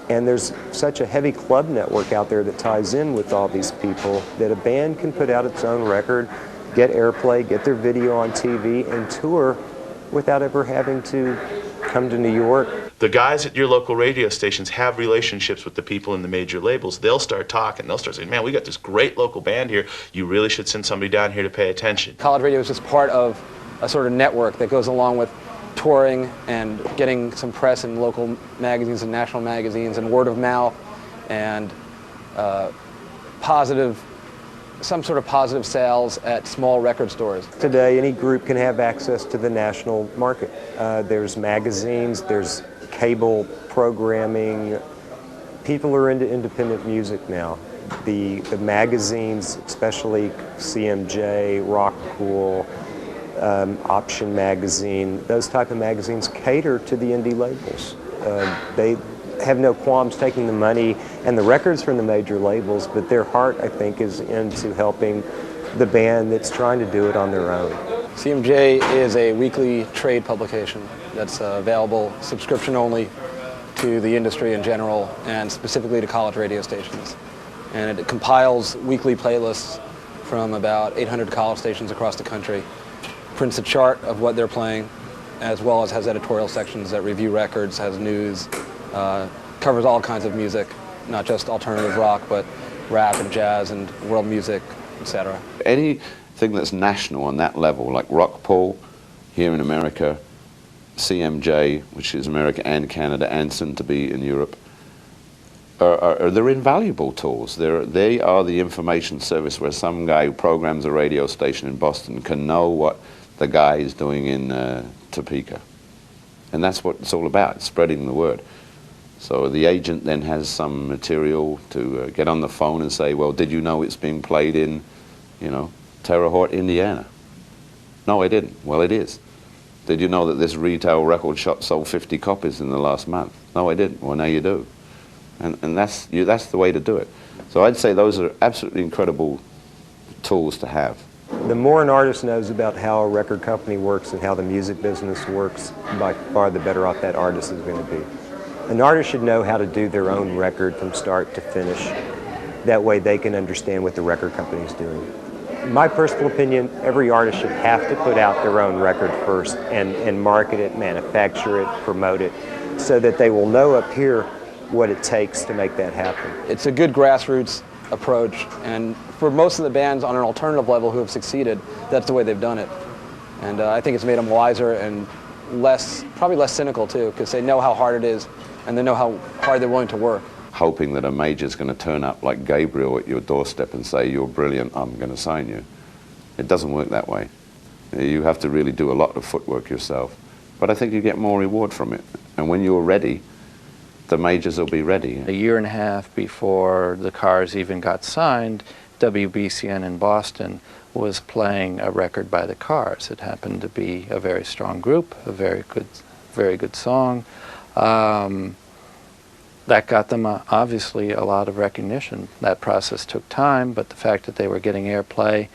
And there's such a heavy club network out there that ties in with all these people that a band can put out its own record, get airplay, get their video on TV, and tour without ever having to come to New York. The guys at your local radio stations have relationships with the people in the major labels. They'll start talking. They'll start saying, man, we got this great local band here. You really should send somebody down here to pay attention. College radio is just part of a sort of network that goes along with touring and getting some press in local magazines and national magazines and word of mouth and positive some sort of positive sales at small record stores. Today, any group can have access to the national market. There's magazines, there's cable programming. People are into independent music now. The magazines, especially CMJ, Rock Cool, Option Magazine, those type of magazines cater to the indie labels. They have no qualms taking the money and the records from the major labels, but their heart, I think, is into helping the band that's trying to do it on their own. CMJ is a weekly trade publication that's available subscription only to the industry in general and specifically to college radio stations. And it compiles weekly playlists from about 800 college stations across the country, prints a chart of what they're playing, as well as has editorial sections that review records, has news, covers all kinds of music, not just alternative rock, but rap and jazz and world music, etc. Anything that's national on that level, like Rockpool here in America, CMJ, which is America and Canada and soon to be in Europe, they're invaluable tools. They are the information service where some guy who programs a radio station in Boston can know what the guy is doing in Topeka. And that's what it's all about, spreading the word. So the agent then has some material to get on the phone and say, well, did you know it's being played in, Terre Haute, Indiana? No, I didn't. Well, it is. Did you know that this retail record shop sold 50 copies in the last month? No, I didn't. Well, now you do. And that's the way to do it. So I'd say those are absolutely incredible tools to have. The more an artist knows about how a record company works and how the music business works, by far the better off that artist is going to be. An artist should know how to do their own record from start to finish. That way they can understand what the record company is doing. In my personal opinion, every artist should have to put out their own record first and market it, manufacture it, promote it, so that they will know up here what it takes to make that happen. It's a good grassroots approach, and for most of the bands on an alternative level who have succeeded, that's the way they've done it. And I think it's made them wiser and probably less cynical too, because they know how hard it is and they know how hard they're willing to work. Hoping that a major's going to turn up like Gabriel at your doorstep and say, you're brilliant, I'm going to sign you. It doesn't work that way. You have to really do a lot of footwork yourself. But I think you get more reward from it. And when you're ready, the majors will be ready. A year and a half before the Cars even got signed, WBCN in Boston was playing a record by the Cars. It happened to be a very strong group, a very good song. That got them obviously a lot of recognition. That process took time, but the fact that they were getting airplay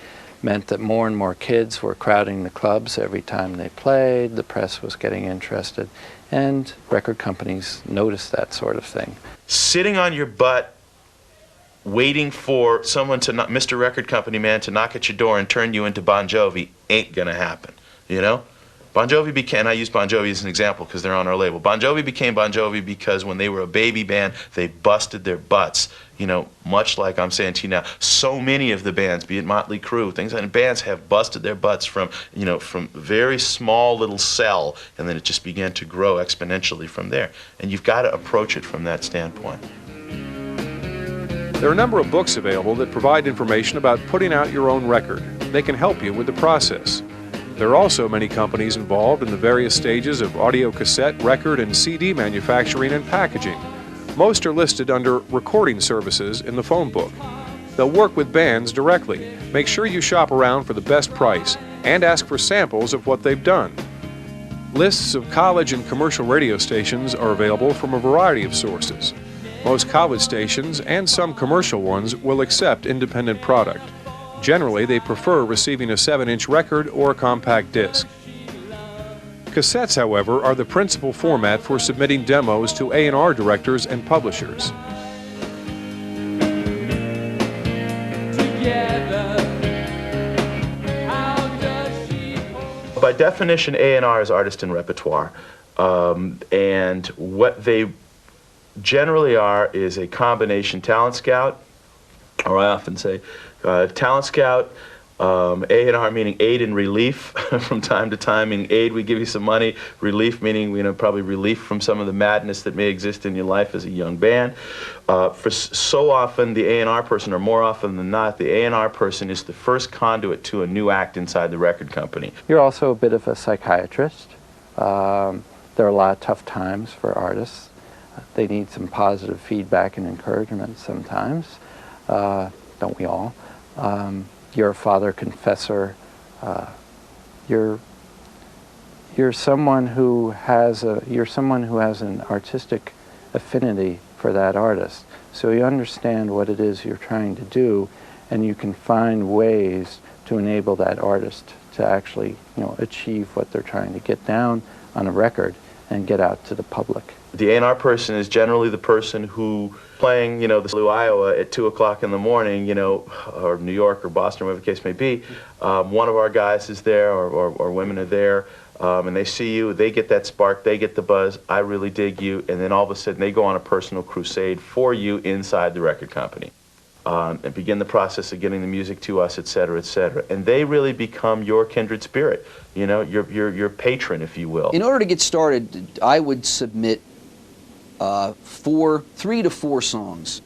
meant that more and more kids were crowding the clubs every time they played. The press was getting interested, and record companies noticed that sort of thing. Sitting on your butt waiting for someone to, Mr. Record Company man, to knock at your door and turn you into Bon Jovi ain't gonna happen, Bon Jovi became, I use Bon Jovi as an example because they're on our label. Bon Jovi became Bon Jovi because when they were a baby band, they busted their butts. Much like I'm saying to you now, so many of the bands, be it Motley Crue, things like bands have busted their butts from very small little cell, and then it just began to grow exponentially from there. And you've got to approach it from that standpoint. There are a number of books available that provide information about putting out your own record. They can help you with the process. There are also many companies involved in the various stages of audio cassette, record, and CD manufacturing and packaging. Most are listed under recording services in the phone book. They'll work with bands directly. Make sure you shop around for the best price and ask for samples of what they've done. Lists of college and commercial radio stations are available from a variety of sources. Most college stations and some commercial ones will accept independent product. Generally, they prefer receiving a 7-inch record or a compact disc. Cassettes, however, are the principal format for submitting demos to A&R directors and publishers. By definition, A&R is artist and repertoire. And what they generally are is a combination talent scout, or I often say talent scout, A&R meaning aid and relief from time to time, meaning aid, we give you some money, relief meaning, probably relief from some of the madness that may exist in your life as a young band. For so often, the A&R person, or more often than not, the A&R person is the first conduit to a new act inside the record company. You're also a bit of a psychiatrist. There are a lot of tough times for artists. They need some positive feedback and encouragement sometimes. Don't we all? You're a father confessor. You're someone who has an artistic affinity for that artist. So you understand what it is you're trying to do, and you can find ways to enable that artist to actually, achieve what they're trying to get down on a record and get out to the public. The A&R person is generally the person who playing, the Blue Iowa at 2 o'clock in the morning, or New York or Boston, whatever the case may be. One of our guys is there, or women are there, and they see you, they get that spark, they get the buzz, I really dig you, and then all of a sudden they go on a personal crusade for you inside the record company. And begin the process of getting the music to us, et cetera, et cetera. And they really become your kindred spirit, your patron, if you will. In order to get started, I would submit 3 to 4 songs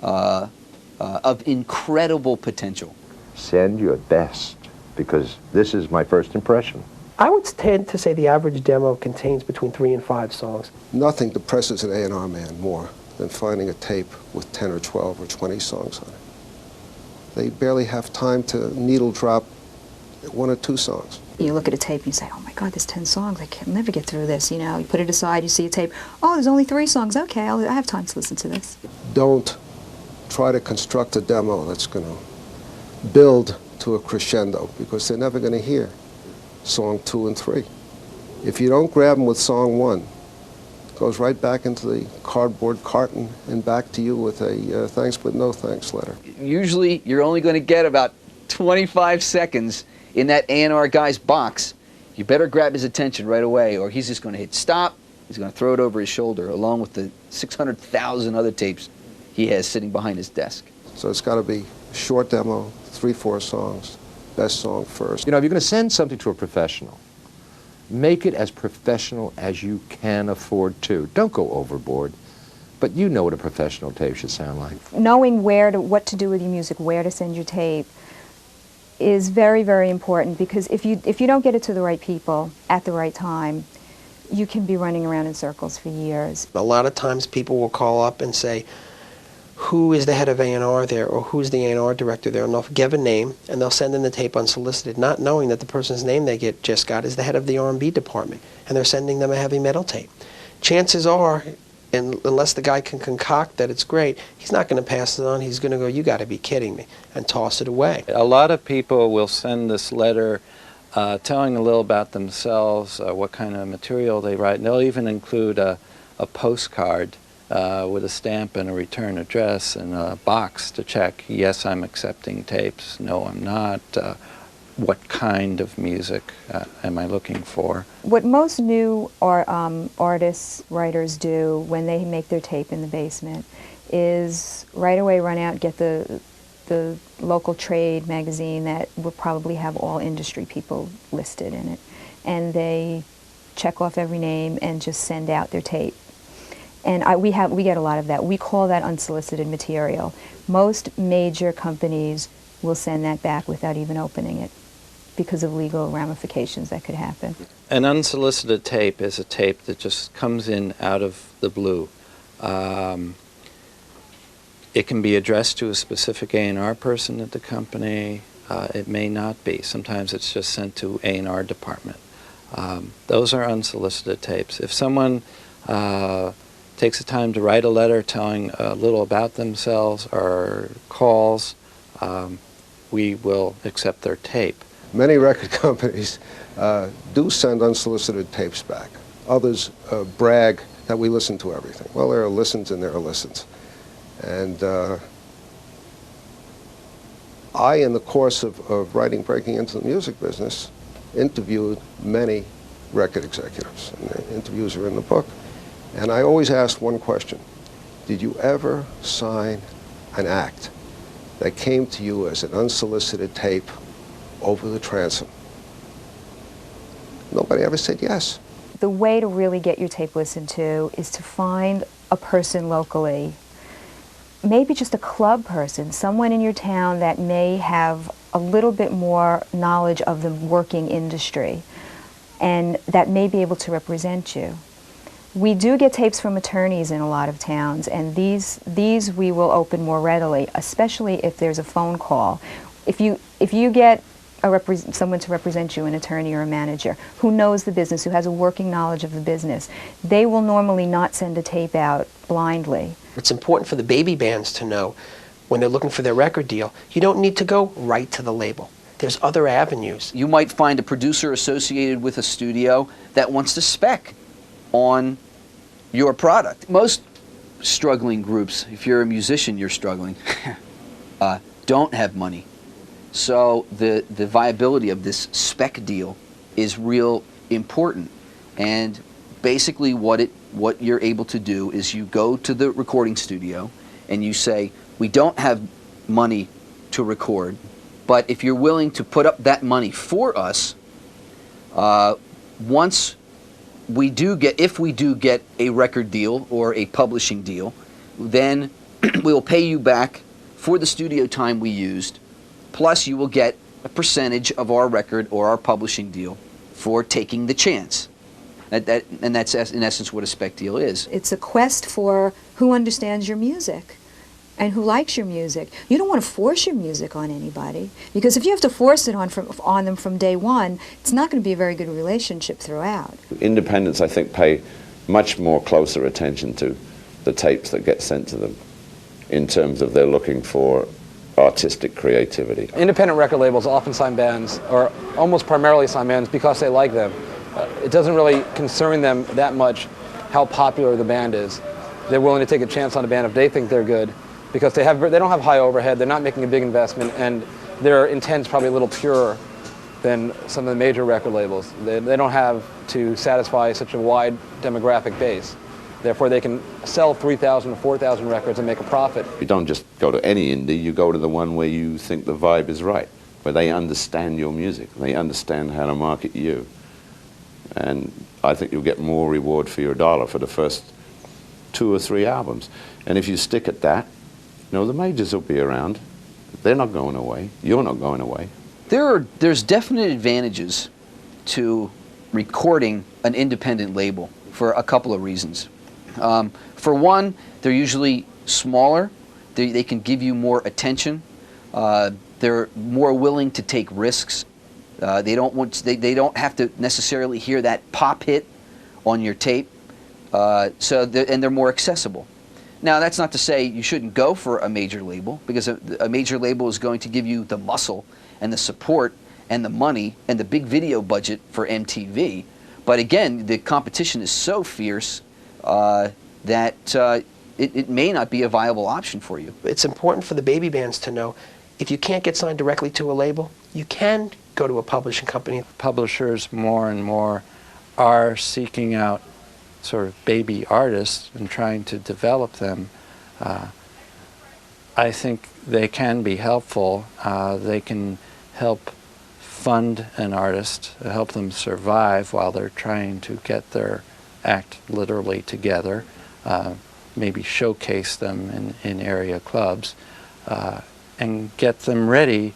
of incredible potential. Send your best, because this is my first impression. I would tend to say the average demo contains between 3 and 5 songs. Nothing depresses an A&R man more than finding a tape with 10 or 12 or 20 songs on it. They barely have time to needle drop 1 or 2 songs. You look at a tape and you say, oh my God, there's 10 songs. I can never get through this. You put it aside, you see a tape. Oh, there's only 3 songs. Okay, I have time to listen to this. Don't try to construct a demo that's going to build to a crescendo, because they're never going to hear song 2 and 3. If you don't grab them with song 1, it goes right back into the cardboard carton and back to you with a thanks but no thanks letter. Usually, you're only going to get about 25 seconds in that A&R guy's box. You better grab his attention right away, or he's just going to hit stop. He's going to throw it over his shoulder, along with the 600,000 other tapes he has sitting behind his desk. So it's got to be short demo, 3, 4 songs, best song first. If you're going to send something to a professional, make it as professional as you can afford to. Don't go overboard, but you know what a professional tape should sound like. Knowing what to do with your music, where to send your tape, is very, very important, because if you don't get it to the right people at the right time, you can be running around in circles for years. A lot of times people will call up and say, who is the head of A&R there, or who's the A&R director there, and they'll give a name, and they'll send in the tape unsolicited, not knowing that the person's name they just got is the head of the R&B department, and they're sending them a heavy metal tape. Chances are, unless the guy can concoct that it's great, he's not going to pass it on. He's going to go, you got to be kidding me, and toss it away. A lot of people will send this letter telling a little about themselves, what kind of material they write, and they'll even include a postcard with a stamp and a return address and a box to check, yes, I'm accepting tapes, no, I'm not, what kind of music am I looking for. What most new artists, writers do when they make their tape in the basement is right away run out and get the local trade magazine that will probably have all industry people listed in it, and they check off every name and just send out their tape. And we get a lot of that. We call that unsolicited material. Most major companies will send that back without even opening it because of legal ramifications that could happen. An unsolicited tape is a tape that just comes in out of the blue. It can be addressed to a specific A&R person at the company. It may not be. Sometimes it's just sent to A&R department. Those are unsolicited tapes. If someone takes the time to write a letter telling a little about themselves or calls, we will accept their tape. Many record companies do send unsolicited tapes back. Others brag that we listen to everything. Well, there are listens and there are listens. And I, in the course of writing Breaking Into the Music Business, interviewed many record executives. And the interviews are in the book. And I always asked one question. Did you ever sign an act that came to you as an unsolicited tape over the transom. Nobody ever said yes. The way to really get your tape listened to is to find a person locally, maybe just a club person, someone in your town that may have a little bit more knowledge of the working industry and that may be able to represent you. We do get tapes from attorneys in a lot of towns, and these we will open more readily, especially if there's a phone call. If you get someone to represent you, an attorney or a manager, who knows the business, who has a working knowledge of the business, they will normally not send a tape out blindly. It's important for the baby bands to know when they're looking for their record deal, you don't need to go right to the label. There's other avenues. You might find a producer associated with a studio that wants to spec on your product. Most struggling groups, if you're a musician, you're struggling, don't have money. So the viability of this spec deal is real important. And basically what you're able to do is you go to the recording studio and you say, we don't have money to record, but if you're willing to put up that money for us, if we do get a record deal or a publishing deal, then we'll pay you back for the studio time we used, plus you will get a percentage of our record or our publishing deal for taking the chance. And that's in essence what a spec deal is. It's a quest for who understands your music and who likes your music. You don't want to force your music on anybody, because if you have to force it on them from day one, it's not going to be a very good relationship throughout. Independents, I think, pay much more closer attention to the tapes that get sent to them in terms of they're looking for artistic creativity. Independent record labels often sign bands, or almost primarily sign bands, because they like them. It doesn't really concern them that much how popular the band is. They're willing to take a chance on a band if they think they're good, because they don't have high overhead, they're not making a big investment, and their intent's probably a little purer than some of the major record labels. They don't have to satisfy such a wide demographic base. Therefore, they can sell 3,000 or 4,000 records and make a profit. You don't just go to any indie, you go to the one where you think the vibe is right, where they understand your music, they understand how to market you. And I think you'll get more reward for your dollar for the first 2 or 3 albums. And if you stick at that, the majors will be around. They're not going away. You're not going away. There's definite advantages to recording an independent label for a couple of reasons. For one, they're usually smaller. They can give you more attention. They're more willing to take risks. They don't have to necessarily hear that pop hit on your tape. And they're more accessible. Now, that's not to say you shouldn't go for a major label, because a major label is going to give you the muscle and the support and the money and the big video budget for MTV. But again, the competition is so fierce that it may not be a viable option for you. It's important for the baby bands to know, if you can't get signed directly to a label, you can go to a publishing company. Publishers more and more are seeking out sort of baby artists and trying to develop them. I think they can be helpful. They can help fund an artist, help them survive while they're trying to get their act literally together, maybe showcase them in area clubs, and get them ready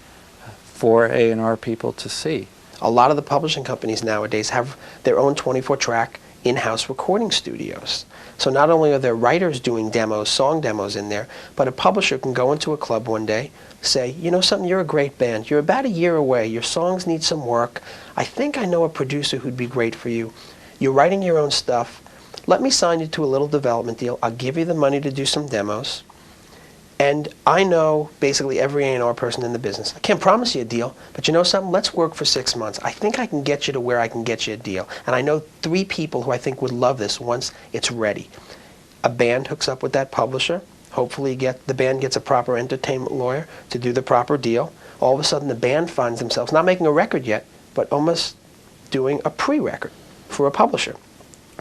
for A&R people to see. A lot of the publishing companies nowadays have their own 24-track in-house recording studios. So not only are there writers doing demos, song demos in there, but a publisher can go into a club one day, say, you know something, you're a great band, you're about a year away, your songs need some work, I think I know a producer who'd be great for you, you're writing your own stuff, let me sign you to a little development deal, I'll give you the money to do some demos, and I know basically every A&R person in the business. I can't promise you a deal, but you know something? Let's work for 6 months. I think I can get you to where I can get you a deal. And I know 3 people who I think would love this once it's ready. A band hooks up with that publisher. Hopefully the band gets a proper entertainment lawyer to do the proper deal. All of a sudden the band finds themselves not making a record yet, but almost doing a pre-record for a publisher,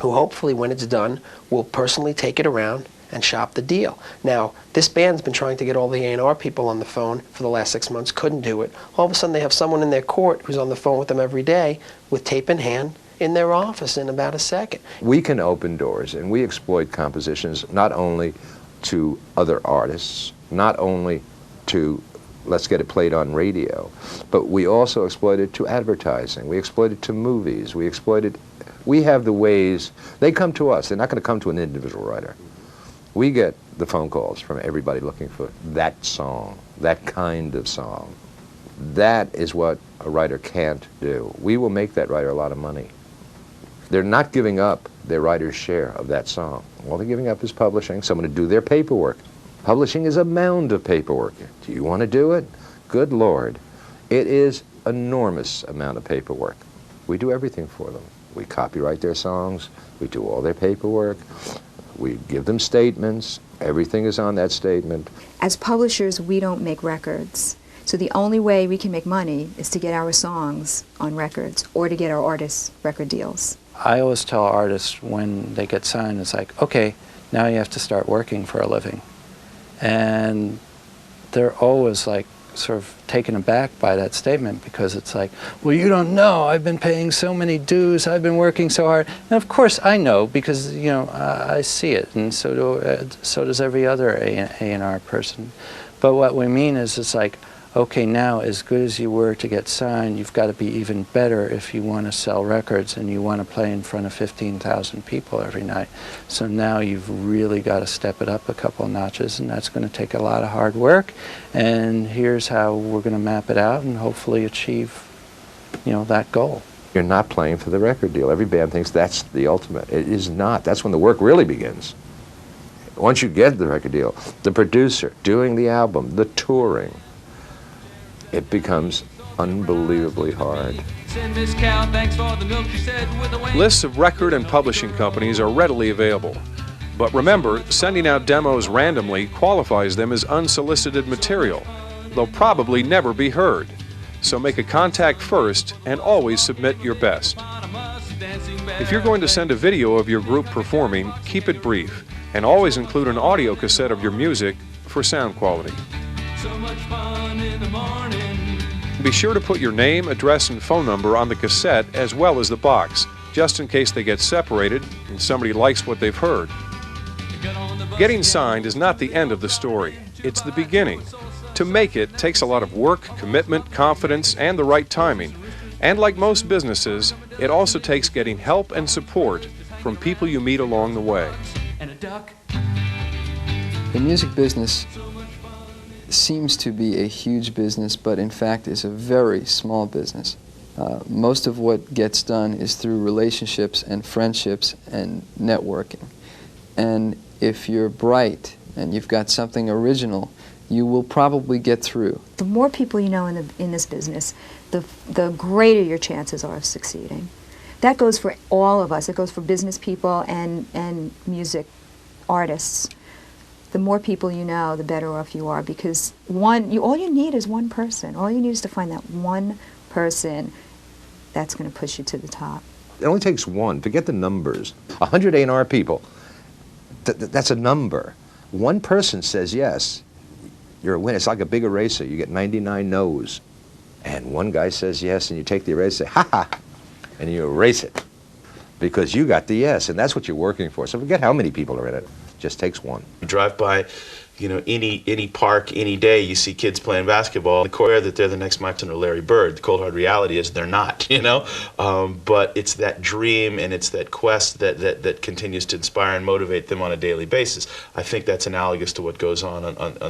who hopefully when it's done will personally take it around and shop the deal. Now, this band's been trying to get all the A&R people on the phone for the last 6 months, couldn't do it. All of a sudden they have someone in their court who's on the phone with them every day with tape in hand in their office in about a second. We can open doors, and we exploit compositions not only to other artists, not only to let's get it played on radio, but we also exploit it to advertising. We exploit it to movies. We have the ways. They come to us. They're not going to come to an individual writer. We get the phone calls from everybody looking for that song, that kind of song. That is what a writer can't do. We will make that writer a lot of money. They're not giving up their writer's share of that song. All they're giving up is publishing, someone to do their paperwork. Publishing is a mound of paperwork. Do you want to do it? Good Lord. It is an enormous amount of paperwork. We do everything for them. We copyright their songs. We do all their paperwork. We give them statements. Everything is on that statement. As publishers, we don't make records. So the only way we can make money is to get our songs on records or to get our artists record deals. I always tell artists when they get signed, it's like, okay, now you have to start working for a living. And they're always like sort of taken aback by that statement because it's like, well, you don't know, I've been paying so many dues, I've been working so hard. And of course I know because, you know, I see it, and so does every other A&R person. But what we mean is it's like, okay, now as good as you were to get signed, you've got to be even better if you want to sell records and you want to play in front of 15,000 people every night. So now you've really got to step it up a couple of notches, and that's going to take a lot of hard work. And here's how we're going to map it out and hopefully achieve, you know, that goal. You're not playing for the record deal. Every band thinks that's the ultimate. It is not. That's when the work really begins. Once you get the record deal, the producer, doing the album, the touring, it becomes unbelievably hard. Lists of record and publishing companies are readily available. But remember, sending out demos randomly qualifies them as unsolicited material. They'll probably never be heard. So make a contact first and always submit your best. If you're going to send a video of your group performing, keep it brief and always include an audio cassette of your music for sound quality. So much fun in the morning. Be sure to put your name, address, and phone number on the cassette as well as the box, just in case they get separated and somebody likes what they've heard. Getting signed is not the end of the story. It's the beginning. To make it takes a lot of work, commitment, confidence, and the right timing. And like most businesses, it also takes getting help and support from people you meet along the way. The music business seems to be a huge business, but in fact is a very small business. Most of what gets done is through relationships and friendships and networking. And if you're bright and you've got something original, you will probably get through. The more people you know in this business, the greater your chances are of succeeding. That goes for all of us. It goes for business people and music artists. The more people you know, the better off you are, because all you need is one person. All you need is to find that one person that's going to push you to the top. It only takes one. Forget the numbers. 100 A&R people, that's a number. One person says yes, you're a winner. It's like a big eraser. You get 99 no's. And one guy says yes, and you take the eraser, say, ha-ha, and you erase it. Because you got the yes, and that's what you're working for. So forget how many people are in it. Just takes one. You drive by, you know, any park, any day, you see kids playing basketball. The core that they're the next Mike Tyson or Larry Bird. The cold hard reality is they're not, you know. But it's that dream and it's that quest that continues to inspire and motivate them on a daily basis. I think that's analogous to what goes on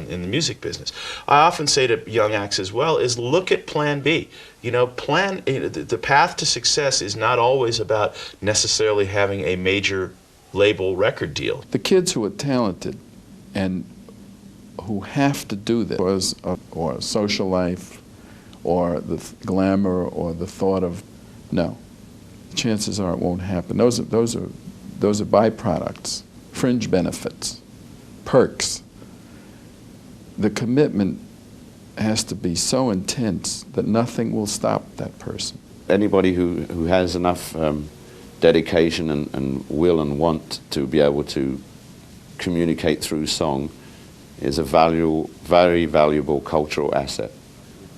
in the music business. I often say to young acts as well is look at Plan B. You know, the path to success is not always about necessarily having a major label record deal. The kids who are talented and who have to do this, or social life, or the glamour, or the thought of, no, chances are it won't happen. Those are byproducts, fringe benefits, perks. The commitment has to be so intense that nothing will stop that person. Anybody who has enough dedication and will and want to be able to communicate through song is a very valuable cultural asset.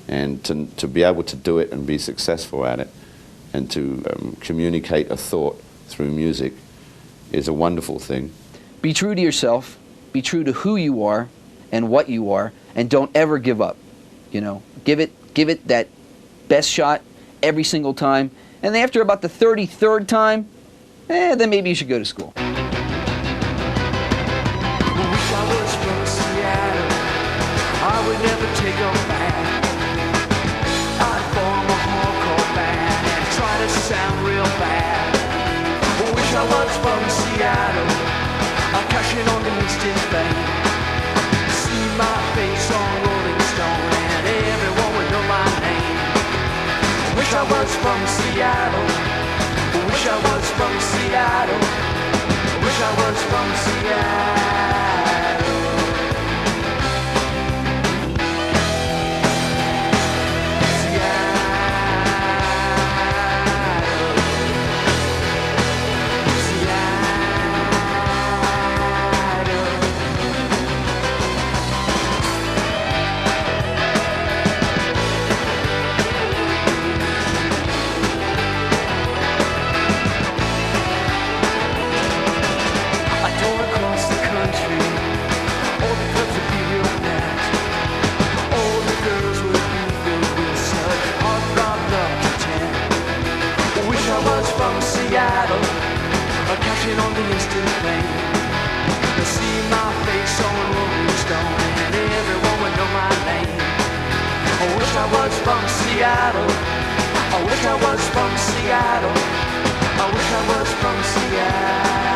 And to be able to do it and be successful at it, and to communicate a thought through music is a wonderful thing. Be true to yourself, be true to who you are and what you are, and don't ever give up. You know, give it that best shot every single time, and after about the 33rd time, then maybe you should go to school. I would never take them back. I'd form a hardcore band and try to sound real bad. I wish I was from Seattle. I'm cashing on the instant fame. See my face on Rolling Stone and everyone would know my name. I wish I was from Seattle. I wish I was from Seattle. I wish I was from Seattle. Cashing on the instant fame. They see my face on Rolling Stone and everyone would know my name. I wish I was from Seattle. I wish I was from Seattle. I wish I was from Seattle.